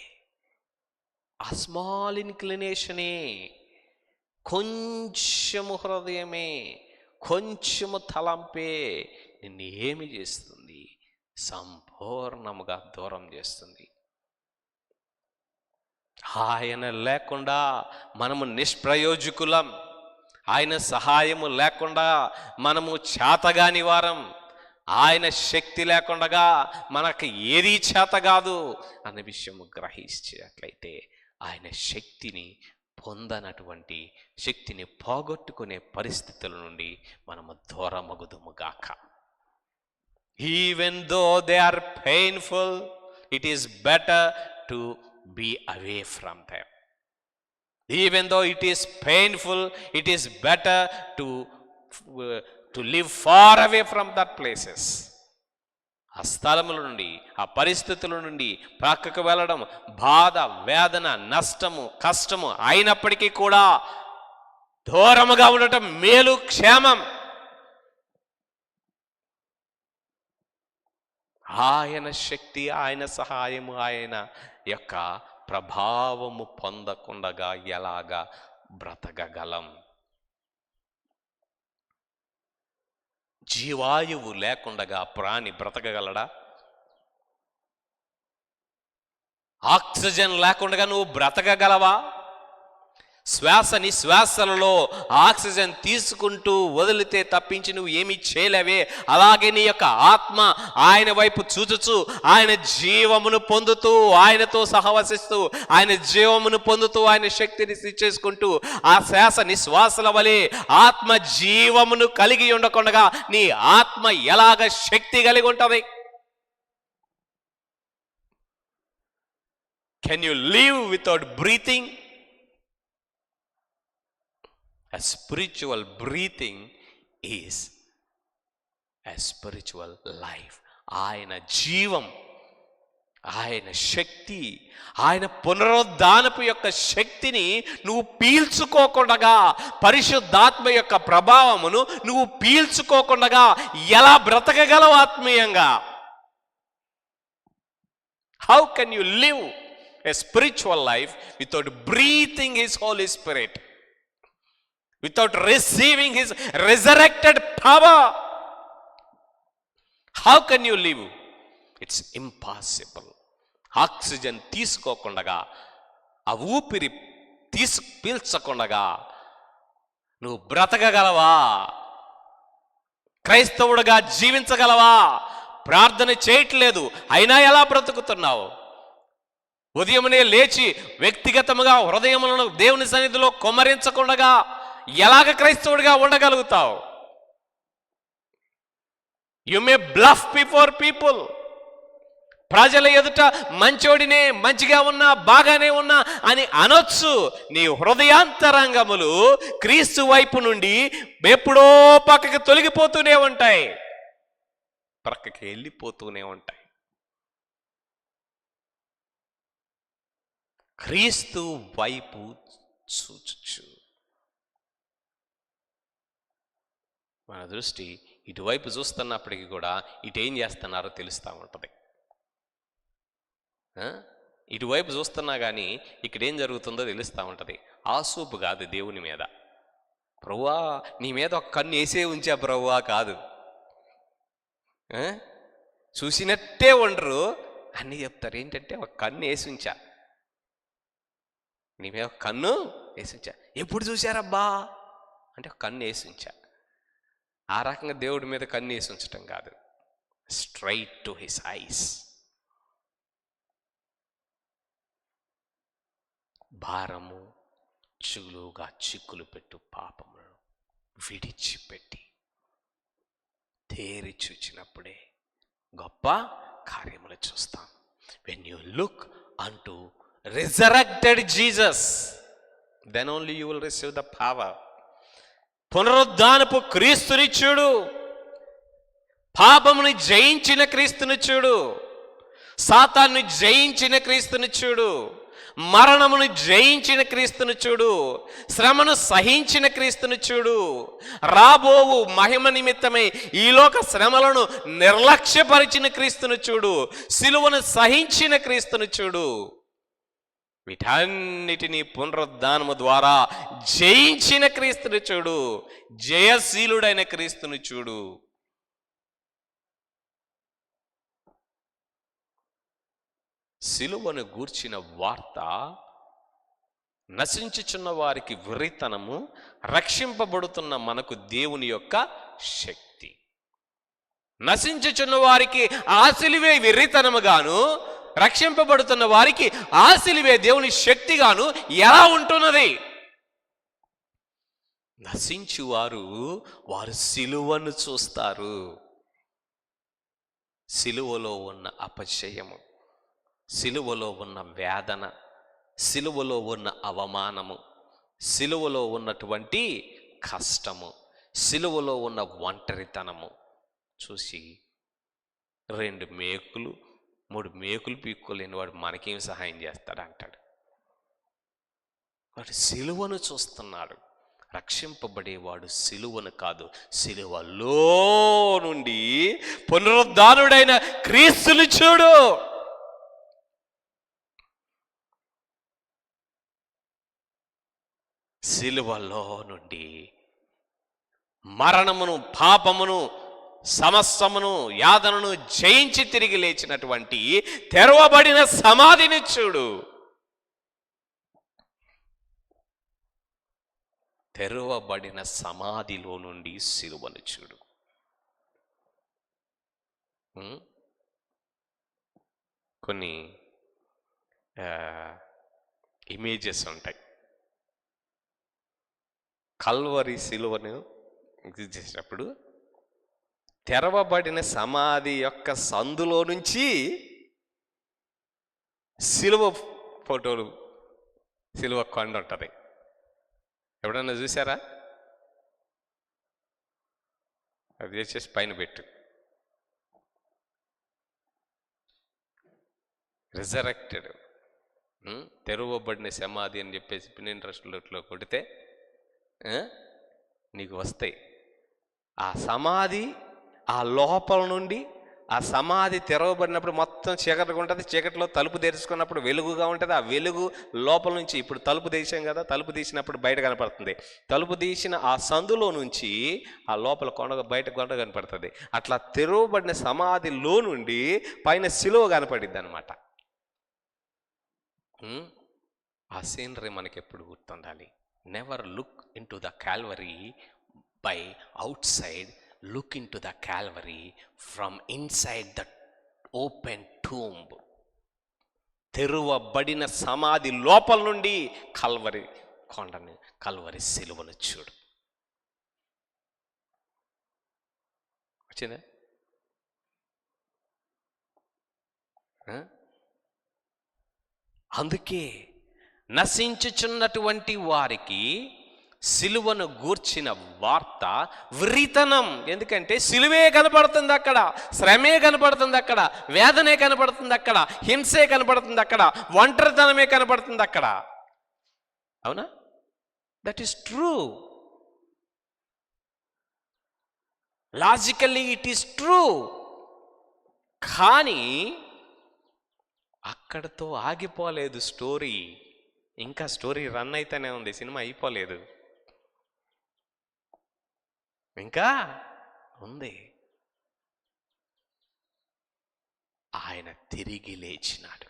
ఆ స్మాల్ ఇన్క్లినేషనే, కొంచెము హృదయమే, కొంచెము తలంపే నిన్ను ఏమి చేస్తుంది? సంపూర్ణముగా దూరం చేస్తుంది. ఆయన లేకుండా మనము నిష్ప్రయోజకులం, ఆయన సహాయము లేకుండా మనము చేతగాని వారం, ఆయన శక్తి లేకుండా మనకు ఏదీ చేత కాదు అన్న విషయము గ్రహించేట్లయితే, ఆయన శక్తిని పొందనటువంటి, శక్తిని పోగొట్టుకునే పరిస్థితుల నుండి మనము దూరమగుదుముగాక. Even though they are painful, it is better to be away from them. Even though it is painful, it is better to live far away from that places. ఆ స్థలముల నుండి, ఆ పరిస్థితుల నుండి ప్రక్కకు వెళ్ళడం బాధ, వేదన, నష్టము, కష్టము అయినప్పటికీ కూడా దూరముగా ఉండటం మేలు, క్షేమం. ఆయన శక్తి, ఆయన సహాయము, ఆయన యొక్క ప్రభావము పొందకుండగా ఎలాగా బ్రతకగలం? జీవాయువు లేకుండగా ప్రాణి బ్రతకగలడా? ఆక్సిజన్ లేకుండా నువ్వు బ్రతకగలవా? శ్వాస నిశ్వాసలలో ఆక్సిజన్ తీసుకుంటూ వదిలితే తప్పించి నువ్వు ఏమీ చేయలేవే. అలాగే నీ యొక్క ఆత్మ ఆయన వైపు చూచుచు ఆయన జీవమును పొందుతూ, ఆయనతో సహవసిస్తూ, ఆయన జీవమును పొందుతూ, ఆయన శక్తిని చేసుకుంటూ, ఆ శ్వాస నిశ్వాసల వలె ఆత్మ జీవమును కలిగి ఉండకుండా నీ ఆత్మ ఎలాగ శక్తి కలిగి ఉంటుంది? Can you live without breathing? A spiritual breathing is a spiritual life. ఆయన జీవం, ఆయన శక్తి, ఆయన పునరుద్ధానపు యొక్క శక్తిని నువ్వు పీల్చుకోకుండా, పరిశుద్ధాత్మ యొక్క ప్రభావమును నువ్వు పీల్చుకోకుండా ఎలా బ్రతకగలవు ఆత్మీయంగా? How can you live a spiritual life without breathing His Holy Spirit? Without receiving His resurrected power? How can you live? It's impossible. Oxygen తీసుకోకుండా, ఆ ఊపిరి పీల్చకుండా నువ్వు బ్రతకగలవా? క్రైస్తవుడుగా జీవించగలవా? ప్రార్థన చేయట్లేదు, అయినా ఎలా బ్రతుకుతున్నావు? ఉదయమునే లేచి వ్యక్తిగతముగా హృదయములను దేవుని సన్నిధిలో కొమ్మరించకుండా ఎలాగ క్రైస్తవుడిగా ఉండగలుగుతావు? You may bluff before people. ప్రజల ఎదుట మంచోడినే, మంచిగా ఉన్నా, బాగానే ఉన్నా అని అనొచ్చు. నీ హృదయాంతరంగములు క్రీస్తు వైపు నుండి ఎప్పుడో పక్కకి తొలగిపోతూనే ఉంటాయి, పక్కకి వెళ్ళిపోతూనే ఉంటాయి. క్రీస్తు వైపు చూచు. మన దృష్టి ఇటువైపు చూస్తున్నప్పటికీ కూడా ఇటు ఏం చేస్తున్నారో తెలుస్తూ ఉంటుంది. ఇటువైపు చూస్తున్నా కానీ ఇక్కడ ఏం జరుగుతుందో తెలుస్తూ ఉంటుంది. ఆ చూపు కాదు దేవుని మీద. ప్రభువా నీ మీద ఒక కన్ను వేసే ఉంచా ప్రభువా కాదు, చూసినట్టే ఉండరు అన్నీ చెప్తారు. ఏంటంటే ఒక కన్ను వేసి ఉంచా, నీ మీద ఒక కన్ను వేసి ఉంచా. ఎప్పుడు చూశారబ్బా అంటే ఒక కన్ను వేసి ఉంచా. ఆ రకంగా దేవుడి మీద కన్ను వేసి ఉంచటం కాదు, స్ట్రైట్ టు హిస్ ఐస్. భారము చులుగా చిక్కులు పెట్టు పాపములను విడిచిపెట్టి తేరి చూచినప్పుడే గొప్ప కార్యములు చూస్తాం. వెన్ యూ లుక్ అంటూ resurrected Jesus, then only you will receive the power. పునరుద్ధానపు క్రీస్తుని చూడు, పాపముని జయించిన క్రీస్తుని చూడు, సాతాన్ని జయించిన క్రీస్తుని చూడు, మరణమును జయించిన క్రీస్తుని చూడు, శ్రమను సహించిన క్రీస్తుని చూడు, రాబోవు మహిమ నిమిత్తమై ఈ లోక శ్రమలను నిర్లక్ష్యపరిచిన క్రీస్తుని చూడు, సిలువను సహించిన క్రీస్తుని చూడు. వీటన్నిటినీ పునరుద్ధానము ద్వారా జయించిన క్రీస్తుని చూడు, జయశీలుడైన క్రీస్తుని చూడు. సిలువను గూర్చిన వార్త నశించుచున్న వారికి వెర్రితనము, రక్షింపబడుతున్న మనకు దేవుని యొక్క శక్తి. నశించుచున్న వారికి ఆ సిలువే వెర్రితనముగాను, రక్షింపబడుతున్న వారికి ఆ సిలువే దేవుని శక్తిగాను ఎలా ఉంటున్నది? నశించువారు వారు సిలువను చూస్తారు, సిలువలో ఉన్న అపజయము, సిలువలో ఉన్న వేదన, సిలువలో ఉన్న అవమానము, సిలువలో ఉన్నటువంటి కష్టము, సిలువలో ఉన్న ఒంటరితనము చూసి 2 మేకులు 3 మేకులు పీక్కోలేని వాడు మనకేం సహాయం చేస్తాడు అంటాడు. వాడు సిలువను చూస్తున్నాడు. రక్షింపబడేవాడు సిలువను కాదు, సిలువలో నుండి పునరుద్ధానుడైన క్రీస్తుని చూడు. సిలువలో నుండి మరణమును, పాపమును, సమస్తమును, యాతనను జయించి తిరిగి లేచినటువంటి తెరవబడిన సమాధిని చూడు. తెరవబడిన సమాధిలో నుండి సిలువను చూడు. కొన్ని ఇమేజెస్ ఉంటాయి. కల్వరి సిలువను చేసినప్పుడు తెరవబడిన సమాధి యొక్క సందులో నుంచి సిలువ ఫోటోలు, సిలువ కొండ ఉంటుంది. ఎప్పుడన్నా చూసారా? అది చేసేసి పైన పెట్టు. రిజరెక్టెడ్, తెరవబడిన సమాధి అని చెప్పేసి పిన్నింట్రెస్ట్లో కొడితే నీకు వస్తాయి. ఆ సమాధి, ఆ లోపల నుండి ఆ సమాధి తెరవబడినప్పుడు మొత్తం చీకటిగా ఉంటుంది. చీకటిలో తలుపు తెరుచుకున్నప్పుడు వెలుగుగా ఉంటుంది. ఆ వెలుగు లోపల నుంచి, ఇప్పుడు తలుపు తీసాం కదా, తలుపు తీసినప్పుడు బయట కనపడుతుంది. తలుపు తీసిన ఆ సందులో నుంచి ఆ లోపల బయట కొండ కనపడుతుంది. అట్లా తెరవబడిన సమాధిలో నుండి పైన సిలువ కనపడిద్ది అనమాట. ఆ సీనరీ మనకి ఎప్పుడు గుర్తుండాలి. Never look into the Calvary by outside, look into the Calvary from inside the open tomb. తెరువబడిన సమాధి లోపల నుండి కల్వరి కొండని, కల్వరి సిలువను చూడు. వచ్చిందా? అందుకే నశించుచున్నటువంటి వారికి సిలువను గూర్చిన వార్త విరితనం. ఎందుకంటే సిలువే కనపడుతుంది అక్కడ, శ్రమే కనపడుతుంది అక్కడ, వేదనే కనపడుతుంది అక్కడ, హింసే కనపడుతుంది అక్కడ, ఒంటరితనమే కనపడుతుంది అక్కడ. అవునా? That is true. Logically it is true. కానీ అక్కడతో ఆగిపోలేదు స్టోరీ. ఇంకా స్టోరీ రన్ అయితేనే ఉంది, సినిమా అయిపోలేదు, ఇంకా ఉంది. ఆయన తిరిగి లేచినాడు,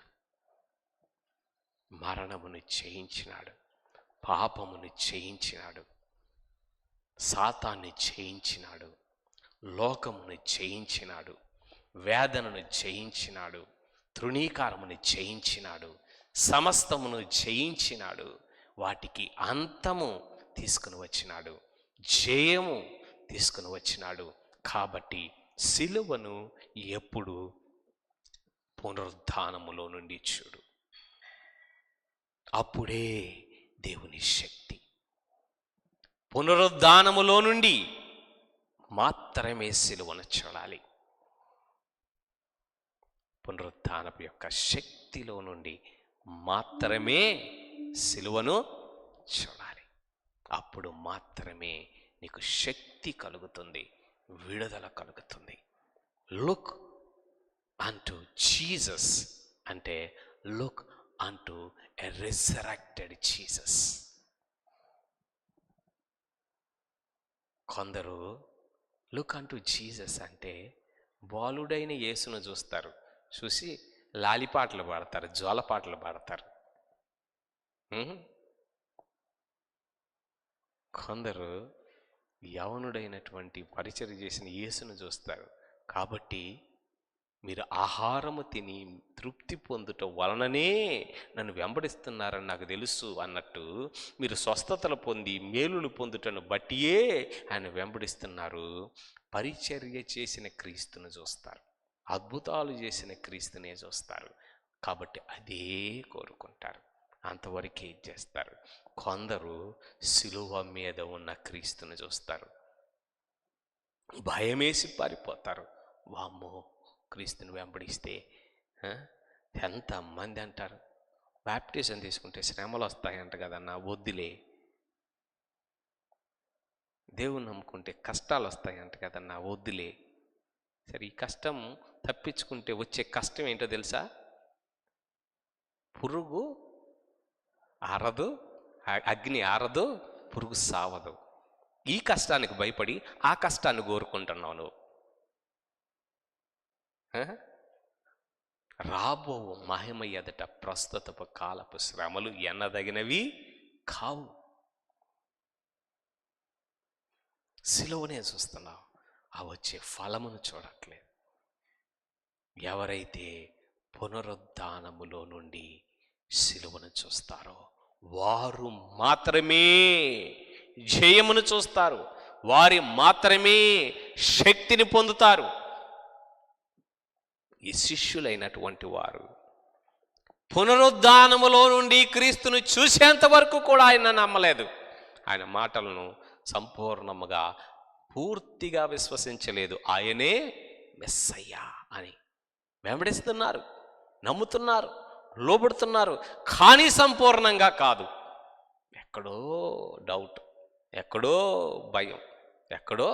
మరణమును జయించినాడు, పాపమును జయించినాడు, సాతాన్ని జయించినాడు, లోకమును జయించినాడు, వేదనను జయించినాడు, తృణీకారమును జయించినాడు, సమస్తమును జయించినాడు, వాటికి అంతము తీసుకుని వచ్చినాడు, జయము తీసుకుని వచ్చినాడు. కాబట్టి సిలువను ఎప్పుడు పునరుద్ధానములో నుండి చూడు. అప్పుడే దేవుని శక్తి. పునరుద్ధానములో నుండి మాత్రమే సిలువను చూడాలి. పునరుద్ధానపు యొక్క శక్తిలో నుండి మాత్రమే సిలువను చూడాలి. అప్పుడు మాత్రమే నీకు శక్తి కలుగుతుంది, విడుదల కలుగుతుంది. లుక్ అంటూ జీసస్ అంటే లుక్ అంటూ ఎ రిజరెక్టెడ్ జీసస్. కొందరు లుక్ అంటూ జీసస్ అంటే బాలుడైన యేసును చూస్తారు, చూసి లాలిపాటలు పాడతారు, జోలపాటలు పాడతారు. కొందరు యవనుడైనటువంటి పరిచర్య చేసిన యేసును చూస్తారు. కాబట్టి మీరు ఆహారము తిని తృప్తి పొందుట వలననే నన్ను వెంబడిస్తున్నారని నాకు తెలుసు అన్నట్టు, మీరు స్వస్థతలు పొంది మేలులు పొందుటను బట్టియే ఆయన వెంబడిస్తున్నారు. పరిచర్య చేసిన క్రీస్తును చూస్తారు. అద్భుతాలు చేసిన క్రీస్తునే చూస్తారు. కాబట్టి అదే కోరుకుంటారు, అంతవరకే చేస్తారు. కొందరు సిలువ మీద ఉన్న క్రీస్తుని చూస్తారు, భయమేసి పారిపోతారు. వామ్మో, క్రీస్తుని వెంబడిస్తే ఎంతమంది అంటారు, బాప్టిజం తీసుకుంటే శ్రమలు వస్తాయంట కదన్నా, వద్దులే. దేవుని నమ్ముకుంటే కష్టాలు వస్తాయంట కదన్నా, వద్దులే. సరే, ఈ కష్టం తప్పించుకుంటే వచ్చే కష్టం ఏంటో తెలుసా? పురుగు ఆరదు, అగ్ని ఆరదు, పురుగు సావదు. ఈ కష్టానికి భయపడి ఆ కష్టాన్ని కోరుకుంటున్నావు నువ్వు. రాబో మహిమ ఎదుట ప్రస్తుతపు కాలపు శ్రమలు ఎన్నదగినవి కావు. సిలువనే చూస్తున్నావు, ఆ వచ్చే ఫలమును చూడట్లేదు. ఎవరైతే పునరుద్ధానములో నుండి సిలువను చూస్తారో వారు మాత్రమే జయమును చూస్తారు, వారి మాత్రమే శక్తిని పొందుతారు. ఈ శిష్యులైనటువంటి వారు పునరుద్ధానములో నుండి క్రీస్తును చూసేంత వరకు కూడా ఆయన నమ్మలేదు. ఆయన మాటలను సంపూర్ణముగా పూర్తిగా విశ్వసించలేదు. ఆయనే మెస్సయ్యా అని వెంబడిస్తున్నారు, నమ్ముతున్నారు, లోబడుతున్నారు, కానీ సంపూర్ణంగా కాదు. ఎక్కడో డౌట్, ఎక్కడో భయం, ఎక్కడో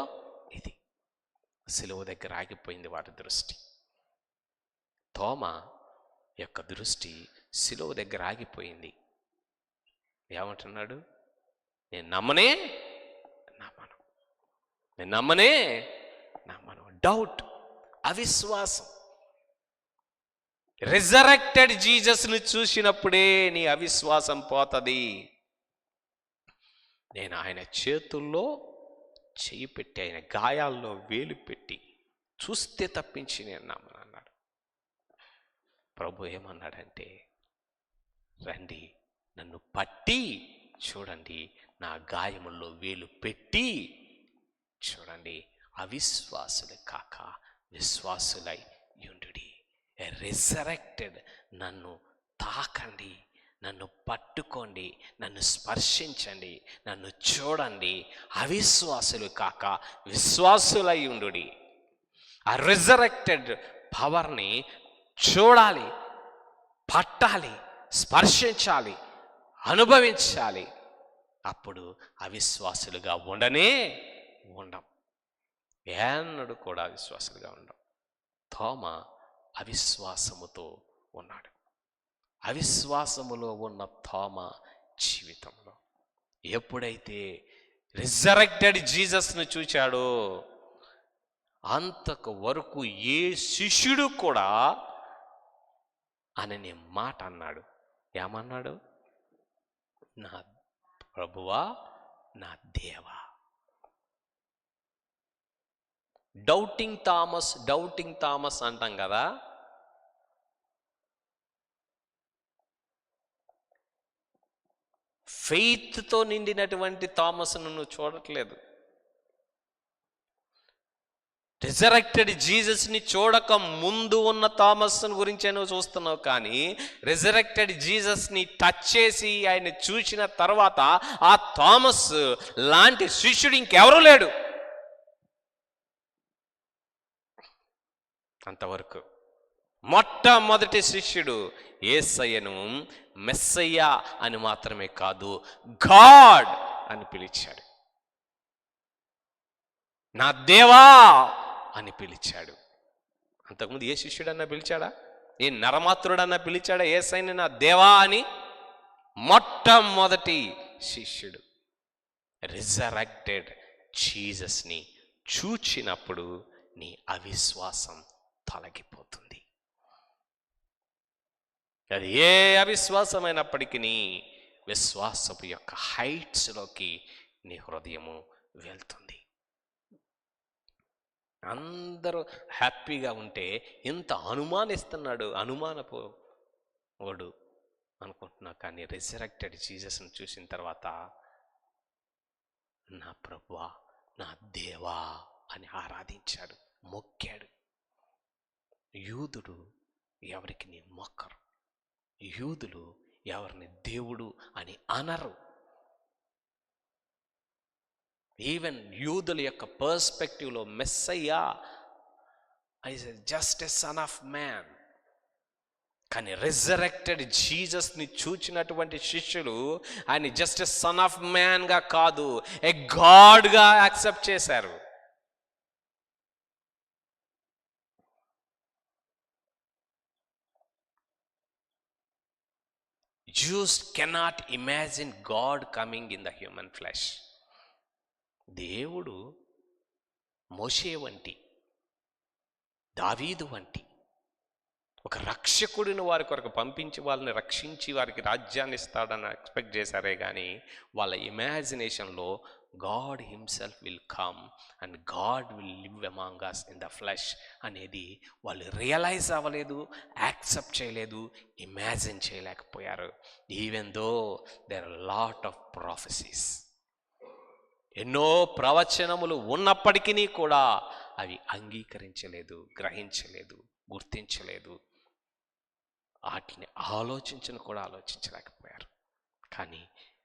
ఇది. సిలువ దగ్గర ఆగిపోయింది వారి దృష్టి. తోమా యొక్క దృష్టి సిలువ దగ్గర ఆగిపోయింది. ఏమంటున్నాడు? నేను నమ్మను. డౌట్, అవిశ్వాసం. రిజరెక్టెడ్ జీసస్ని చూసినప్పుడే నీ అవిశ్వాసం పోతుంది. నేను ఆయన చేతుల్లో చెయ్యి పెట్టి, ఆయన గాయాల్లో వేలు పెట్టి చూస్తే తప్పించి నేను నమ్మను అన్నాడు. ప్రభు ఏమన్నాడంటే, రండి, నన్ను పట్టి చూడండి, నా గాయముల్లో వేలు పెట్టి చూడండి. అవిశ్వాసులు కాక విశ్వాసులై యుండుడి. రిజరెక్టెడ్, నన్ను తాకండి, నన్ను పట్టుకోండి, నన్ను స్పర్శించండి, నన్ను చూడండి. అవిశ్వాసులు కాక విశ్వాసులై ఉండుడి. ఆ రిజరెక్టెడ్ పవర్ని చూడాలి, పట్టాలి, స్పర్శించాలి, అనుభవించాలి. అప్పుడు అవిశ్వాసులుగా ఉండం. ఎన్నడూ కూడా అవిశ్వాసులుగా ఉండం. తోమా అవిశ్వాసముతో ఉన్నాడు. అవిశ్వాసములో ఉన్న తోమా జీవితంలో ఎప్పుడైతే రిజరెక్టెడ్ జీసస్ను చూచాడో, అంతకు వరకు ఏ శిష్యుడు కూడా అననే మాట అన్నాడు. ఏమన్నాడు? నా ప్రభువా, నా దేవా. డౌటింగ్ థామస్ అంటాం కదా. ఫెయిత్తో నిండినటువంటి థామస్ను నువ్వు చూడట్లేదు. రిజరెక్టెడ్ జీసస్ని చూడక ముందు ఉన్న థామస్ గురించే నువ్వు చూస్తున్నావు. కానీ రిజరెక్టెడ్ జీసస్ని టచ్ చేసి ఆయన చూసిన తర్వాత ఆ థామస్ లాంటి శిష్యుడు ఇంకెవరూ లేడు. అంతవరకు మొట్టమొదటి శిష్యుడు యేసయ్యను మెస్సయ్యా అని మాత్రమే కాదు, గాడ్ అని పిలిచాడు. నా దేవా అని పిలిచాడు. అంతకుముందు ఏ శిష్యుడన్నా పిలిచాడా? ఏ నరమాత్రుడన్నా పిలిచాడా యేసయ్యని నా దేవా అని? మొట్టమొదటి శిష్యుడు రిజరెక్టెడ్ జీసస్ని చూచినప్పుడు నీ అవిశ్వాసం తొలగిపోతుంది. అది ఏ అవిశ్వాసమైనప్పటికీ విశ్వాసపు యొక్క హైట్స్లోకి నీ హృదయము వెళ్తుంది. అందరూ హ్యాపీగా ఉంటే ఇంత అనుమానిస్తున్నాడు, అనుమానపు వాడు అనుకుంటున్నా. కానీ రిజరెక్టెడ్ జీసస్ని చూసిన తర్వాత నా ప్రభువా, నా దేవా అని ఆరాధించాడు, మొక్కాడు. యూదుడు ఎవరికి మొక్కరు, యూదులు ఎవరిని దేవుడు అని అనరు. ఈవెన్ యూదుల యొక్క పర్స్పెక్టివ్లో Messiah is just a son of man. కానీ రిజరెక్టెడ్ జీసస్ని చూచినటువంటి శిష్యులు ఆయన జస్ట్ ఎ సన్ ఆఫ్ మ్యాన్గా కాదు, ఎ గాడ్గా యాక్సెప్ట్ చేశారు. Jews cannot imagine God coming in the human flesh. దేవుడు మోషే వంటి, దావీదు వంటి ఒక రక్షకుడిని వారి కొరకు పంపించి వాళ్ళని రక్షించి వారికి రాజ్యాన్ని ఇస్తాడని ఎక్స్పెక్ట్ చేశారే కానీ వాళ్ళ ఇమాజినేషన్లో God himself will come and God will live among us in the flesh అనేది వాళ్ళు రియలైజ్ అవ్వలేదు, యాక్సెప్ట్ చేయలేదు, ఇమాజిన్ చేయలేకపోయారు. Even though there are lot of prophecies, ఎన్నో ప్రవచనములు ఉన్నప్పటికీ కూడా అవి అంగీకరించలేదు, గ్రహించలేదు, గుర్తించలేదు, వాటిని ఆలోచించలేకపోయారు. కానీ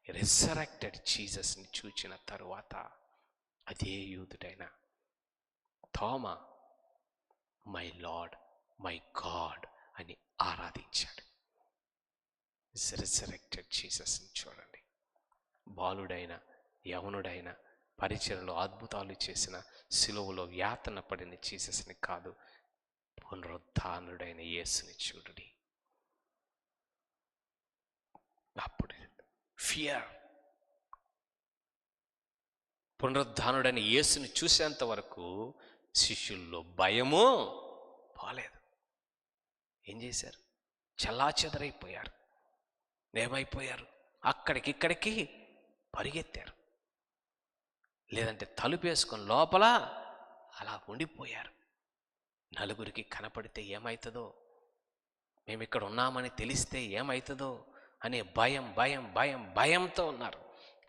రిజరెక్టెడ్ జీసస్ని చూచిన తరువాత అదే యూదుడైన తోమా మై లార్డ్ మై గాడ్ అని ఆరాధించాడు. రిజరెక్టెడ్ జీసస్ని చూడండి. బాలుడైన, యవనుడైన, పరిచయంలో అద్భుతాలు చేసిన, సిలువలో యాతన పడిన జీసస్ని కాదు, పునరుద్ధానుడైన యేసుని చూడండి. అప్పుడు ఫియర్, పునరుద్ధానుడైన యేసుని చూసేంత వరకు శిష్యుల్లో భయము పోలేదు. ఏం చేశారు? చెల్లాచెదరైపోయారు. ఏమైపోయారు? అక్కడికిక్కడికి పరిగెత్తారు, లేదంటే తలుపేసుకొని లోపల అలా ఉండిపోయారు. నలుగురికి కనపడితే ఏమవుతుందో, మేము ఇక్కడ ఉన్నామని తెలిస్తే ఏమవుతుందో అనే భయంతో ఉన్నారు.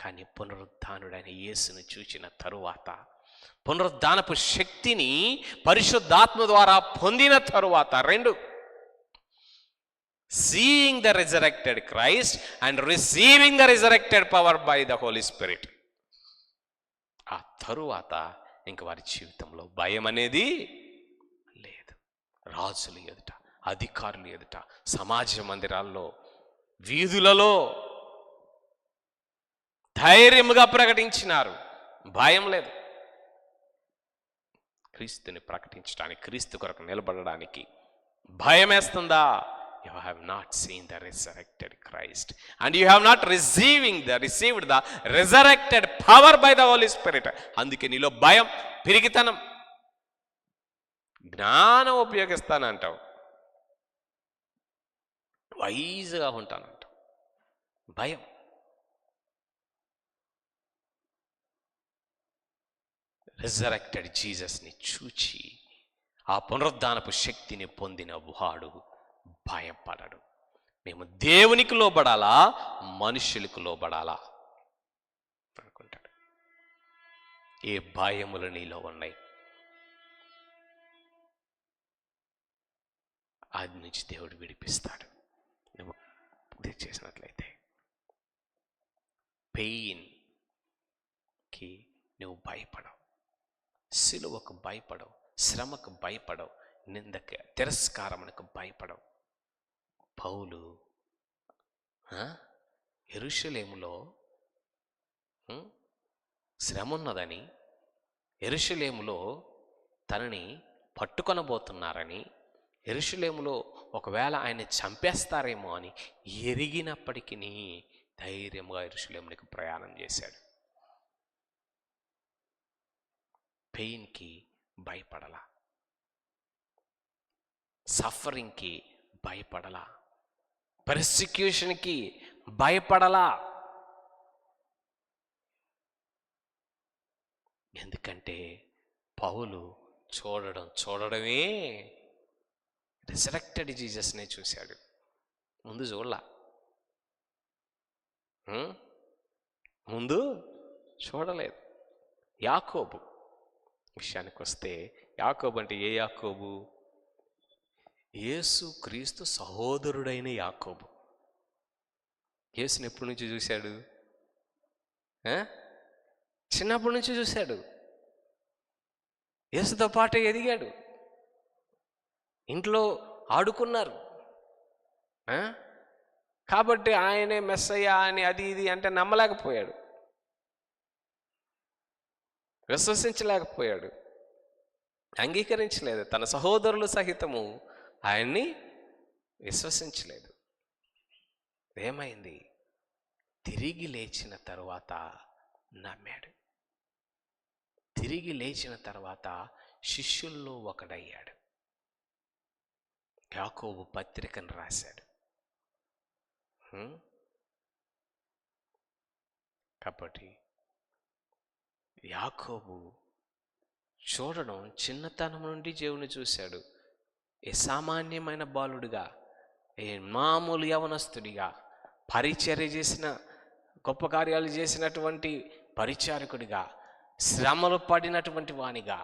కానీ పునరుద్ధానుడైన యేసును చూచిన తరువాత, పునరుద్ధానపు శక్తిని పరిశుద్ధాత్మ ద్వారా పొందిన తరువాత, రెండు, seeing the resurrected Christ and receiving the resurrected power by the Holy Spirit, ఆ తరువాత ఇంక వారి జీవితంలో భయం అనేది లేదు. రాజుల ఎదుట, అధికారులు ఎదుట, సమాజ మందిరాల్లో, వీధులలో ధైర్యముగా ప్రకటించినారు. భయం లేదు. క్రీస్తుని ప్రకటించడానికి, క్రీస్తు కొరకు నిలబడడానికి భయం వేస్తుందా? You have not seen the resurrected Christ and you have not received the resurrected power by the Holy Spirit. అందుకే నీలో భయం, పిరికితనం. జ్ఞానం ఉపయోగిస్తానంటావు, వైజ్గా ఉంటానంటావు, భయం. రిజరెక్టెడ్ జీసస్ని చూచి ఆ పునరుద్ధానపు శక్తిని పొందిన వాడు భయపడడు. మేము దేవునికి లోబడాలా, మనుషులకు లోబడాలా అనుకుంటాడు. ఏ భయములు నీలో ఉన్నాయి, అది నుంచి దేవుడు విడిపిస్తాడు. నువ్వు ఇది చేసినట్లయితే పెయిన్కి నువ్వు భయపడవు, సిలువకు భయపడవు, శ్రమకు భయపడవు, నిందకి, తిరస్కారమునకు భయపడవు. పౌలు యెరూషలేములో శ్రమ ఉన్నదని, యెరూషలేములో తనని పట్టుకొనబోతున్నారని, యెరూషలేములో ఒకవేళ ఆయన్ని చంపేస్తారేమో అని ఎరిగినప్పటికీ ధైర్యంగా యెరూషలేమునికి ప్రయాణం చేశాడు. పెయిన్కి భయపడలా, సఫరింగ్కి భయపడలా, పర్సిక్యూషన్కి భయపడలా. ఎందుకంటే పౌలు చూడడమే రిజరెక్టెడ్ జీసస్నే చూశాడు. ముందు చూడలేదు. యాకోబు విషయానికి వస్తే, యాకోబు అంటే ఏ యాకోబు? యేసు క్రీస్తు సహోదరుడైన యాకోబు. యేసుని ఎప్పటి నుంచి చూశాడు? చిన్నప్పటి నుంచి చూశాడు. యేసుతో పాటే ఎదిగాడు, ఇంట్లో ఆడుకున్నారు. కాబట్టి ఆయనే మెస్సయ్య అని అది ఇది అంటే నమ్మలేకపోయాడు, విశ్వసించలేకపోయాడు, అంగీకరించలేదు. తన సహోదరులు సహితము ఆయన్ని విశ్వసించలేదు. ఏమైంది? తిరిగి లేచిన తరువాత నమ్మాడు. తిరిగి లేచిన తర్వాత శిష్యుల్లో ఒకడయ్యాడు. యాకోబు పత్రికను రాశాడు. కాబట్టి యాకోబు చూడడం, చిన్నతనం నుండి దేవుని చూశాడు. ఏ సామాన్యమైన బాలుడిగా, ఏ మామూలు యవనస్తుడిగా, పరిచర్య చేసిన, గొప్ప కార్యాలు చేసినటువంటి పరిచారకుడిగా, శ్రమలు పడినటువంటి వానిగా,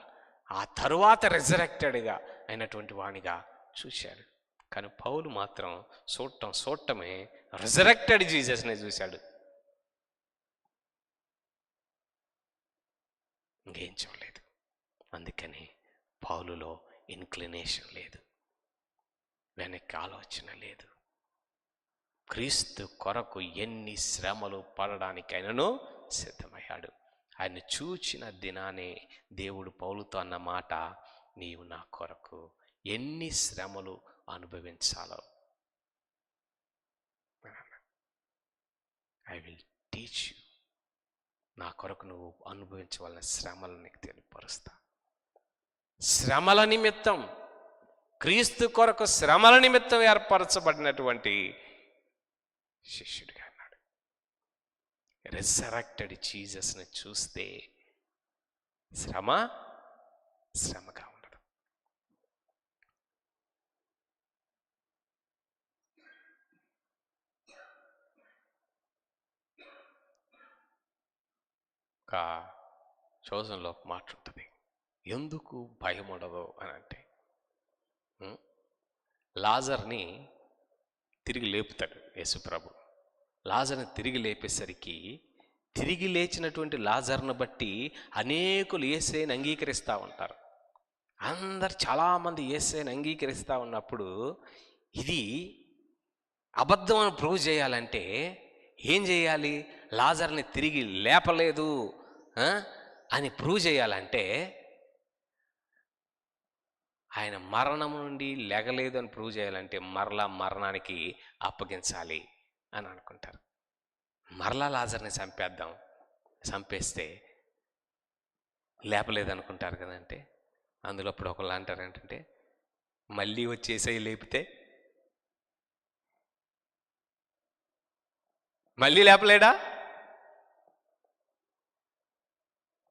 ఆ తరువాత రిజరెక్టెడ్గా అయినటువంటి వానిగా చూశాడు. కానీ పౌలు మాత్రం చూడటమే రిజరెక్టెడ్ జీసస్నే చూశాడు, ఇంకేం చూడలేదు. అందుకని పౌలులో ఇన్క్లినేషన్ లేదు, వెనక్కి ఆలోచన లేదు. క్రీస్తు కొరకు ఎన్ని శ్రమలు పడడానికైనాను సిద్ధమయ్యాడు. ఆయన చూచిన దినానే దేవుడు పౌలుతో అన్న మాట, నీవు నా కొరకు ఎన్ని శ్రమలు అనుభవించాలో ఐ విల్ టీచ్ యూ. నా కొరకు నువ్వు అనుభవించవలసిన శ్రమలను నీకు తెలియపరుస్తా. శ్రమల నిమిత్తం, క్రీస్తు కొరకు శ్రమల నిమిత్తం ఏర్పరచబడినటువంటి శిష్యుడిగా అన్నాడు. రిజరెక్టెడ్ జీసస్ని చూస్తే శ్రమగా ఉండదు. ఒక చోజంలో ఒక మాట ఉంటుంది, ఎందుకు భయం ఉండదు అని అంటే, లాజర్ని తిరిగి లేపుతాడు యేసుప్రభు. లాజర్ని తిరిగి లేపేసరికి, తిరిగి లేచినటువంటి లాజర్ను బట్టి అనేకులు యేసేని అంగీకరిస్తూ ఉంటారు. అందరు చాలామంది యేసేని అంగీకరిస్తూ ఉన్నప్పుడు, ఇది అబద్ధం అని ప్రూవ్ చేయాలంటే ఏం చేయాలి? లాజర్ని తిరిగి లేపలేదు అని ప్రూవ్ చేయాలంటే, ఆయన మరణం నుండి లెగలేదు అని ప్రూవ్ చేయాలంటే మరలా మరణానికి అప్పగించాలి అని అనుకుంటారు. మరలా లాజర్ని చంపేస్తే లేపలేదనుకుంటారు కదంటే, అందులో అప్పుడు ఒకళ్ళు అంటారు ఏంటంటే, మళ్ళీ వచ్చేసేయి లేపితే, మళ్ళీ లేపలేడా?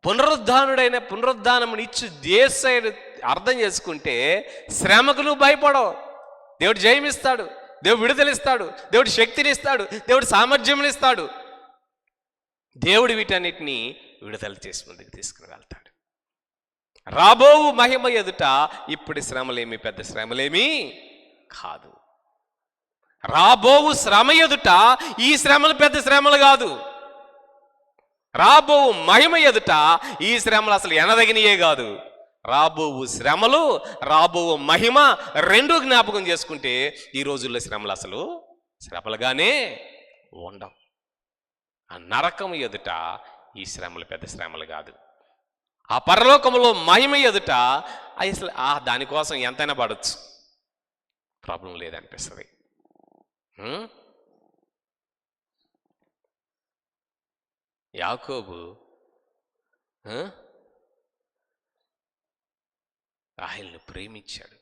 పునరుద్ధానం ఇచ్చి యేసయ్యను అర్థం చేసుకుంటే శ్రమకు నువ్వు భయపడవు. దేవుడు జయమిస్తాడు, దేవుడు విడుదలిస్తాడు, దేవుడు శక్తినిస్తాడు, దేవుడు సామర్థ్యమునిస్తాడు. దేవుడు వీటన్నిటినీ విడుదల చేసి ముందుకు తీసుకుని వెళ్తాడు. రాబోవు మహిమ ఎదుట ఇప్పుడు శ్రమలేమి పెద్ద శ్రమలేమి కాదు. రాబోవు శ్రమ ఎదుట ఈ శ్రమలు పెద్ద శ్రమలు కాదు. రాబోవు మహిమ ఎదుట ఈ శ్రమలు అసలు ఎనదగినయే కాదు. రాబోవు శ్రమలు, రాబోవు మహిమ రెండూ జ్ఞాపకం చేసుకుంటే ఈ రోజుల్లో శ్రమలు అసలు శ్రమలుగానే ఉండవు. ఆ నరకం ఎదుట ఈ శ్రమలు పెద్ద శ్రమలు కాదు. ఆ పరలోకంలో మహిమ ఎదుట అసలు దానికోసం ఎంతైనా పడవచ్చు, ప్రాబ్లం లేదనిపిస్తుంది. యాకోబు రాహేలును ప్రేమించాడు.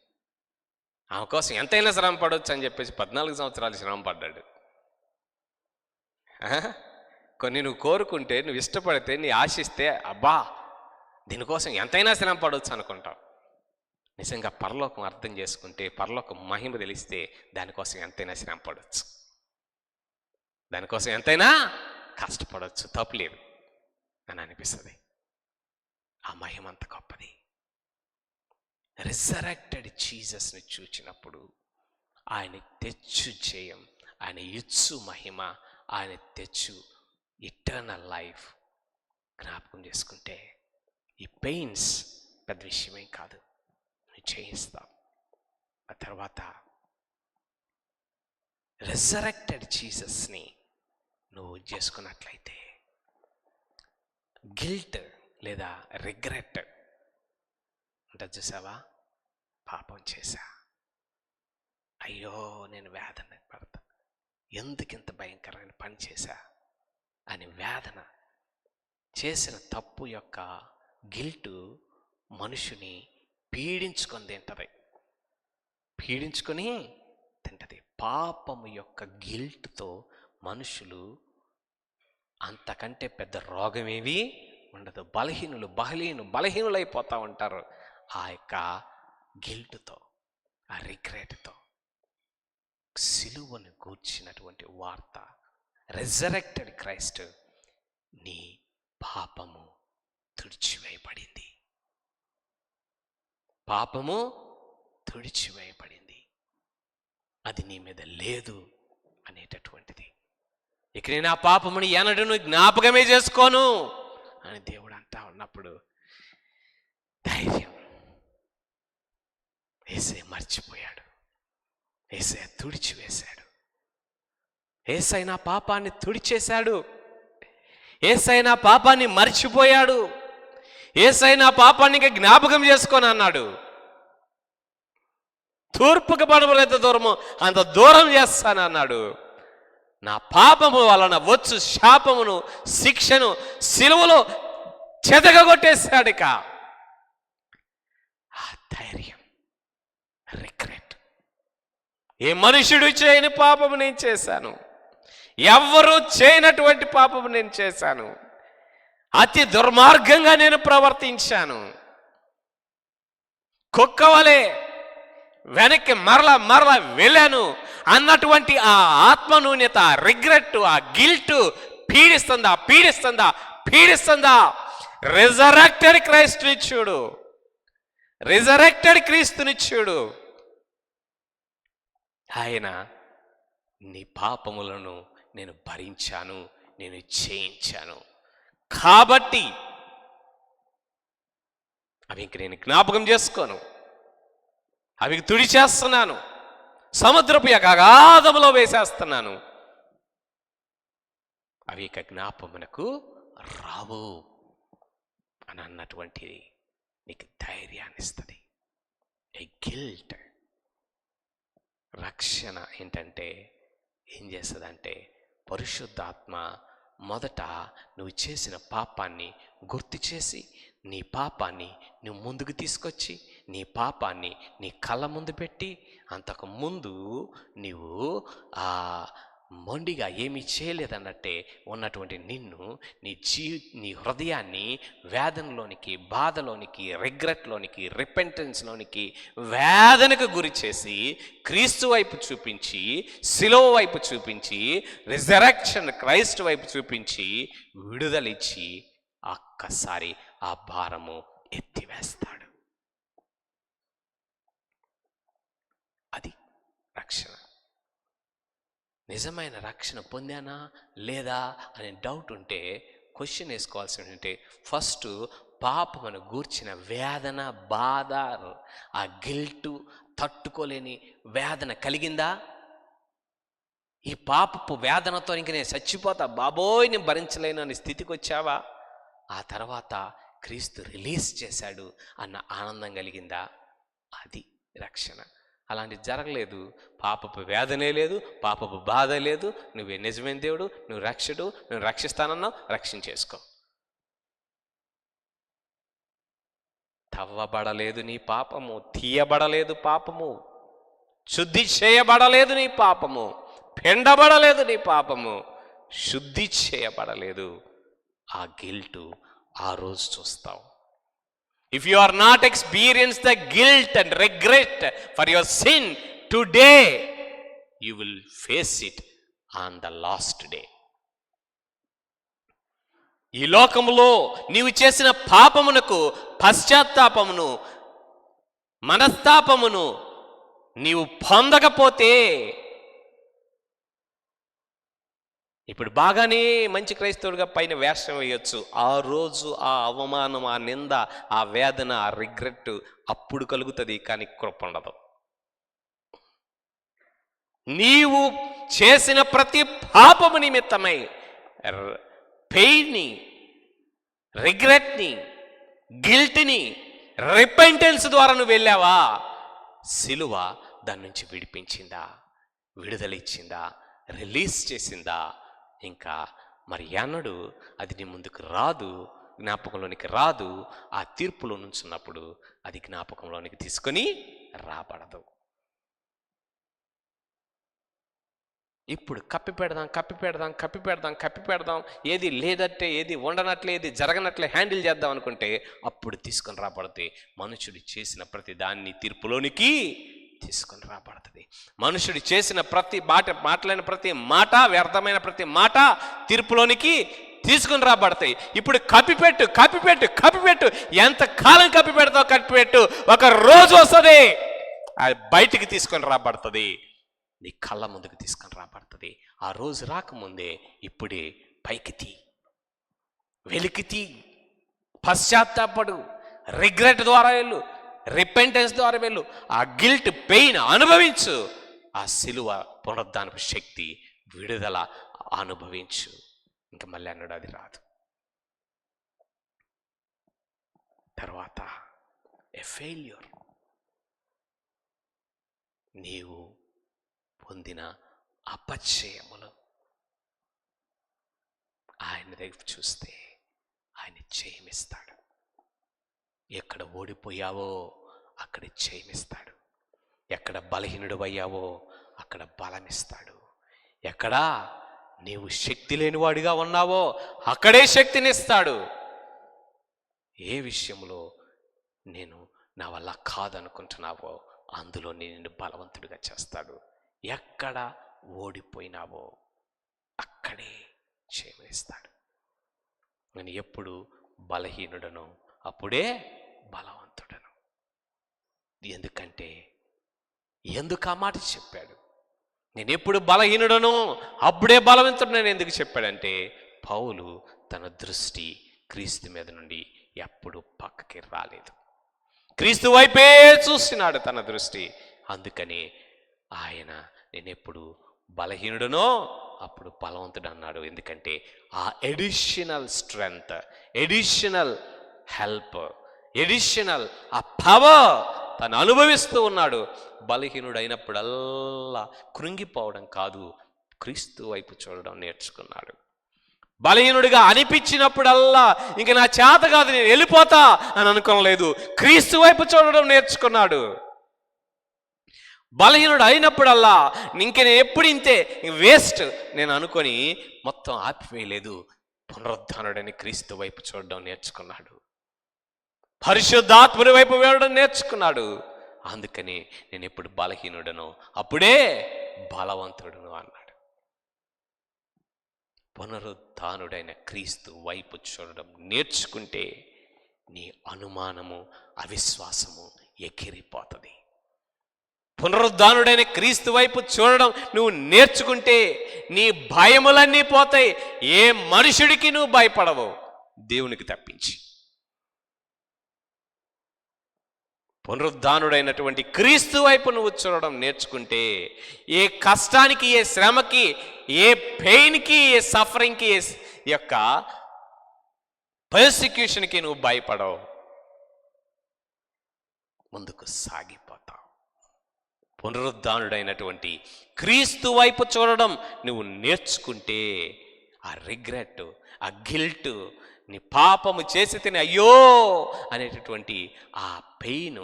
ఆమె కోసం ఎంతైనా శ్రమ పడవచ్చు అని చెప్పేసి 14 సంవత్సరాలు శ్రమ పడ్డాడు. కొన్ని నువ్వు కోరుకుంటే, నువ్వు ఇష్టపడితే, నీ ఆశిస్తే, అబ్బా దీనికోసం ఎంతైనా శ్రమ పడవచ్చు అనుకుంటావు. నిజంగా పరలోకం అర్థం చేసుకుంటే, పరలోకం మహిమ తెలిస్తే దానికోసం ఎంతైనా శ్రమ పడవచ్చు, దానికోసం ఎంతైనా కష్టపడవచ్చు, తప్పులేదు అని అనిపిస్తుంది. ఆ మహిమ అంత గొప్పది. రిజరెక్టెడ్ జీసస్ని చూచినప్పుడు ఆయన తెచ్చు జయం, ఆయన ఇచ్చు మహిమ, ఆయన తెచ్చు ఇటర్నల్ లైఫ్ జ్ఞాపకం చేసుకుంటే ఈ పెయిన్స్ పెద్ద విషయమేం కాదు, నువ్వు చేయిస్తావు. ఆ తర్వాత రిజరెక్టెడ్ జీసస్ని నువ్వు చేసుకున్నట్లయితే గిల్ట్ లేదా రిగ్రెట్ అంటే చూసావా, పాపం చేశా, అయ్యో నేను వేదన పడతా, ఎందుకింత భయంకరమైన పని చేశా అని వేదన, చేసిన తప్పు యొక్క గిల్టు మనుషుని పీడించుకొని తింటది. పాపము యొక్క గిల్ట్తో మనుషులు అంతకంటే పెద్ద రోగమేవి ఉండదు. బలహీనులైపోతూ ఉంటారు ఆ యొక్క గిల్ట్తో, ఆ రిగ్రెట్తో. సిలువను గూర్చినటువంటి వార్త, రెజరెక్టెడ్ క్రైస్ట్, నీ పాపము తుడిచివేయబడింది, పాపము తుడిచివేయబడింది, అది నీ మీద లేదు అనేటటువంటిది. ఇక నేను ఆ పాపముని ఎన్నడూ జ్ఞాపకమే చేసుకోను అని దేవుడు అంటా ఉన్నప్పుడు ధైర్యం. యేసయ్య మర్చిపోయాడు, యేసయ్య తుడిచివేశాడు, యేసయ్య నా పాపాన్ని తుడిచేశాడు, యేసయ్య నా పాపాన్ని మర్చిపోయాడు, యేసయ్య నా పాపాన్ని ఇంకా జ్ఞాపకం చేసుకొని అన్నాడు. తూర్పుకు పడమలు ఎంత దూరమో అంత దూరం చేస్తానన్నాడు. నా పాపము వలన వచ్చు శాపమును, శిక్షను సిలువలో చెదగొట్టేశాడు. ఇక ఆ ధైర్యం, రిగ్రెట్, ఏ మనుషుడు చేయని పాపము నేను చేశాను, ఎవ్వరూ చేయనటువంటి పాపము నేను చేశాను, అతి దుర్మార్గంగా నేను ప్రవర్తించాను, కుక్కవలే వెనక్కి మరలా వెళ్ళాను అన్నటువంటి ఆ ఆత్మన్యూన్యత, రిగ్రెట్, ఆ గిల్ట్ పీడిస్తుందా. రిజరెక్టెడ్ క్రైస్ట్ని చూడు, రిజరెక్టెడ్ క్రీస్తుని చూడు. ఆయన నీ పాపములను నేను భరించాను, నేను చేయించాను, కాబట్టి అవి ఇంక నేను జ్ఞాపకం చేసుకోను, అవి తుడిచేస్తున్నాను, సముద్రపు యొక్క అగాధములో వేసేస్తున్నాను, అవి ఇక జ్ఞాపమునకు రావు అని అన్నటువంటి నీకు ధైర్యాన్ని ఇస్తుంది. ఏ గిల్ట్. రక్షణ ఏంటంటే ఏం చేస్తుందంటే, పరిశుద్ధాత్మ మొదట నువ్వు చేసిన పాపాన్ని గుర్తు చేసి, నీ పాపాన్ని నువ్వు ముందుకు తీసుకొచ్చి, నీ పాపాన్ని నీ కళ్ళ ముందు పెట్టి, అంతకు ముందు నీవు మొండిగా ఏమీ చేయలేదన్నట్టే ఉన్నటువంటి నిన్ను, నీ హృదయాన్ని వేదనలోనికి, బాధలోనికి, రిగ్రెట్లోనికి, రిపెంటెన్స్లోనికి, వేదనకు గురి చేసి క్రీస్తు వైపు చూపించి, సిలువ వైపు చూపించి, రిజరెక్షన్ క్రైస్ట్ వైపు చూపించి విడుదలిచ్చి ఒక్కసారి ఆ భారము ఎత్తివేస్తాడు. అది రక్షణ. నిజమైన రక్షణ పొందానా లేదా అనే డౌట్ ఉంటే క్వశ్చన్ వేసుకోవాల్సి ఉంటే, ఫస్ట్ పాపమును గూర్చిన వేదన, బాధ, ఆ గిల్టు, తట్టుకోలేని వేదన కలిగిందా? ఈ పాపపు వేదనతో ఇంక నేను చచ్చిపోతా బాబోయ్, నేను భరించలేను అనే స్థితికి వచ్చావా? ఆ తర్వాత క్రీస్తు రిలీజ్ చేశాడు అన్న ఆనందం కలిగిందా? అది రక్షణ. అలాంటి జరగలేదు. పాపపు వేదనే లేదు, పాపపు బాధ లేదు. నువ్వే నిజమైన దేవుడు, నువ్వు రక్షడు, నువ్వు రక్షిస్తానన్నావు, రక్షించేసుకో. తవ్వబడలేదు నీ పాపము, తీయబడలేదు పాపము, శుద్ధి చేయబడలేదు నీ పాపము, పిండబడలేదు నీ పాపము, శుద్ధి చేయబడలేదు. ఆ గిల్టు ఆ రోజు చూస్తావు. If you are not experienced the guilt and regret for your sin today, you will face it on the last day. ఈ లోకములో నీవు చేసిన పాపమునకు పశ్చాత్తాపమును మనస్తాపమును నీవు పొందకపోతే, ఇప్పుడు బాగానే మంచి క్రైస్తవుడిగా పైన వేషం వేయొచ్చు, ఆ రోజు ఆ అవమానం, ఆ నింద, ఆ వేదన, ఆ రిగ్రెట్ అప్పుడు కలుగుతుంది, కానీ కృప ఉండదు. నీవు చేసిన ప్రతి పాపము నిమిత్తమై పెయిన్ని, రిగ్రెట్ని, గిల్ట్ని, రిపెంటెన్స్ ద్వారా నువ్వు వెళ్ళావా, సిలువ దాని నుంచి విడిపించిందా, విడుదల ఇచ్చిందా, రిలీజ్ చేసిందా? ఇంకా మరి అన్నడు అది నీ ముందుకు రాదు, జ్ఞాపకంలోనికి రాదు. ఆ తీర్పులో నుంచున్నప్పుడు అది జ్ఞాపకంలోనికి తీసుకొని రాబడదు. ఇప్పుడు కప్పి పెడదాం, ఏది లేదట్టే, ఏది ఉండనట్లే, ఏది జరగనట్లే హ్యాండిల్ చేద్దాం అనుకుంటే అప్పుడు తీసుకొని రాబడుతుంది. మనుషుడు చేసిన ప్రతి దాన్ని తీర్పులోనికి తీసుకొని రాబడుతుంది. మనుషుడు చేసిన ప్రతి మాట్లాడిన ప్రతి మాట, వ్యర్థమైన ప్రతి మాట తీర్పులోనికి తీసుకుని రాబడతాయి. ఇప్పుడు కప్పిపెట్టు, ఎంత కాలం కప్పిపెట్టు, ఒక రోజు వస్తుంది అది బయటికి తీసుకొని రాబడుతుంది, నీ కళ్ళ ముందుకు తీసుకొని రాబడుతుంది. ఆ రోజు రాకముందే ఇప్పుడే పైకి వెలికి పశ్చాత్తాపడు, రిగ్రెట్ ద్వారా వెళ్ళు, రిపెంటెన్స్ ద్వారా వెళ్ళు, ఆ గిల్ట్, పెయిన్ అనుభవించు, ఆ సిలువ పునరుద్ధానపు శక్తి, విడుదల అనుభవించు. ఇంకా మళ్ళీ అన్నాడు అది రాదు. తర్వాత ఎ ఫెయిల్యూర్, నీవు పొందిన అపజయములు ఆయన దగ్గర చూస్తే ఆయన జయమిస్తాడు. ఎక్కడ ఓడిపోయావో అక్కడ జయమిస్తాడు, ఎక్కడ బలహీనుడు అయ్యావో అక్కడ బలమిస్తాడు, ఎక్కడ నీవు శక్తి లేనివాడిగా ఉన్నావో అక్కడే శక్తినిస్తాడు. ఏ విషయంలో నేను నా వల్ల కాదనుకుంటున్నావో అందులో నిన్ను బలవంతుడిగా చేస్తాడు. ఎక్కడ ఓడిపోయినావో అక్కడే జయమిస్తాడు. నేను ఎప్పుడు బలహీనుడను అప్పుడే బలవంతుడను. ఎందుకు ఆ మాట చెప్పాడు? నేను ఎప్పుడు బలహీనుడను అప్పుడే బలవంతుడను ఎందుకు చెప్పాడంటే, పౌలు తన దృష్టి క్రీస్తు మీద నుండి ఎప్పుడు పక్కకి రాలేదు, క్రీస్తు వైపే చూస్తున్నాడు తన దృష్టి. అందుకని ఆయన నేనెప్పుడు బలహీనుడనో అప్పుడు బలవంతుడు అన్నాడు. ఎందుకంటే ఆ additional strength, additional help, additional ఆ పవర్ తను అనుభవిస్తూ ఉన్నాడు. బలహీనుడు అయినప్పుడల్లా కృంగిపోవడం కాదు, క్రీస్తు వైపు చూడడం నేర్చుకున్నాడు. బలహీనుడిగా అనిపించినప్పుడల్లా ఇంక నా చేత కాదు, నేను వెళ్ళిపోతా అని అనుకోలేదు, క్రీస్తు వైపు చూడడం నేర్చుకున్నాడు. బలహీనుడు అయినప్పుడల్లా ఇంక నేను ఎప్పుడు ఇంతే, వేస్ట్ నేను అనుకొని మొత్తం ఆపివేయలేదు, పునరుద్ధానుడని క్రీస్తు వైపు చూడడం నేర్చుకున్నాడు, పరిశుద్ధాత్ముడి వైపు వెళ్ళడం నేర్చుకున్నాడు. అందుకని నేను ఎప్పుడు బలహీనుడను అప్పుడే బలవంతుడును అన్నాడు. పునరుద్ధానుడైన క్రీస్తు వైపు చూడడం నేర్చుకుంటే నీ అనుమానము, అవిశ్వాసము ఎగిరిపోతుంది. పునరుద్ధానుడైన క్రీస్తు వైపు చూడడం నువ్వు నేర్చుకుంటే నీ భయములన్నీ పోతాయి. ఏ మనుషుడికి నువ్వు భయపడవు, దేవునికి తప్పించి. పునరుద్ధానుడైనటువంటి క్రీస్తు వైపు నువ్వు చూడడం నేర్చుకుంటే ఏ కష్టానికి, ఏ శ్రమకి, ఏ పెయిన్కి, ఏ సఫరింగ్కి, ఏ యొక్క పర్సిక్యూషన్కి నువ్వు భయపడవు, ముందుకు సాగిపోతావు. పునరుద్ధానుడైనటువంటి క్రీస్తు వైపు చూడడం నువ్వు నేర్చుకుంటే ఆ రిగ్రెట్, ఆ గిల్ట్, నీ పాపము చేసి తిని అయ్యో అనేటటువంటి ఆ పెయిన్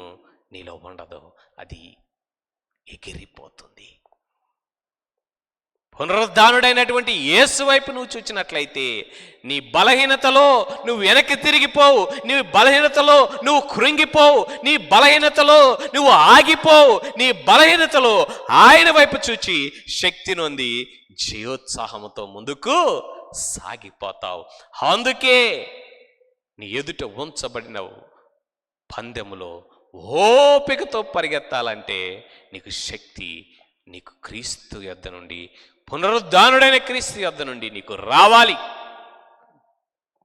నీలో ఉండదు, అది ఎగిరిపోతుంది. పునరుద్ధానుడైనటువంటి యేసు వైపు నువ్వు చూచినట్లయితే నీ బలహీనతలో నువ్వు వెనక్కి తిరిగిపోవు, నీ బలహీనతలో నువ్వు కృంగిపోవు, నీ బలహీనతలో నువ్వు ఆగిపోవు, నీ బలహీనతలో ఆయన వైపు చూచి శక్తి నొంది జయోత్సాహంతో ముందుకు సాగిపోతావు. అందుకే నీ ఎదుట ఉంచబడిన పందెములో ఓపికతో పరిగెత్తాలంటే నీకు శక్తి, నీకు క్రీస్తు యొద్ద నుండి, పునరుద్ధానుడైన క్రీస్తు యొద్ద నుండి నీకు రావాలి.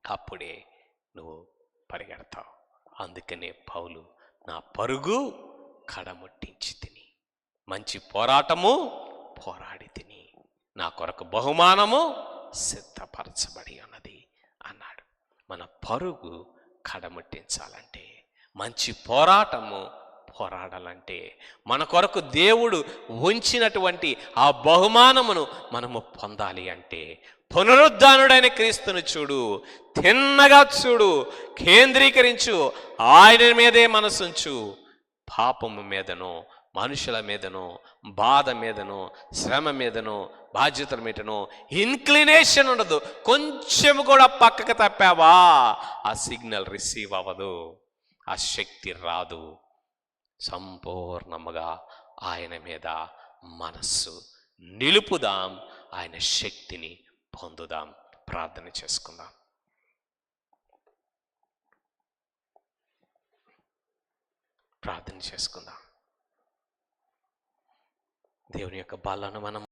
అప్పుడే నువ్వు పరిగెడతావు. అందుకనే పౌలు, నా పరుగు కడముట్టించి తిని, మంచి పోరాటము పోరాడి తిని, నా కొరకు బహుమానము సిద్ధపరచబడి ఉన్నది అన్నాడు. మన పరుగు కడముట్టించాలంటే, మంచి పోరాటము పోరాడాలంటే, మన కొరకు దేవుడు ఉంచినటువంటి ఆ బహుమానమును మనము పొందాలి అంటే, పునరుద్ధానుడైన క్రీస్తును చూడు, తిన్నగా చూడు, కేంద్రీకరించు, ఆయన మీదే మనసుంచు. పాపము మీదనో, మనుషుల మీదనో, బాధ మీదనో, శ్రమ మీదనో, బాధ్యతల మీదనో ఇన్క్లినేషన్ ఉండదు. కొంచెం కూడా పక్కకు తప్పావా, ఆ సిగ్నల్ రిసీవ్ అవ్వదు, ఆ శక్తి రాదు. సంపూర్ణముగా ఆయన మీద మనస్సు నిలుపుదాం, ఆయన శక్తిని పొందుదాం. ప్రార్థన చేసుకుందాం. ప్రార్థన చేసుకుందాం. దేవుని యొక్క బలను మనం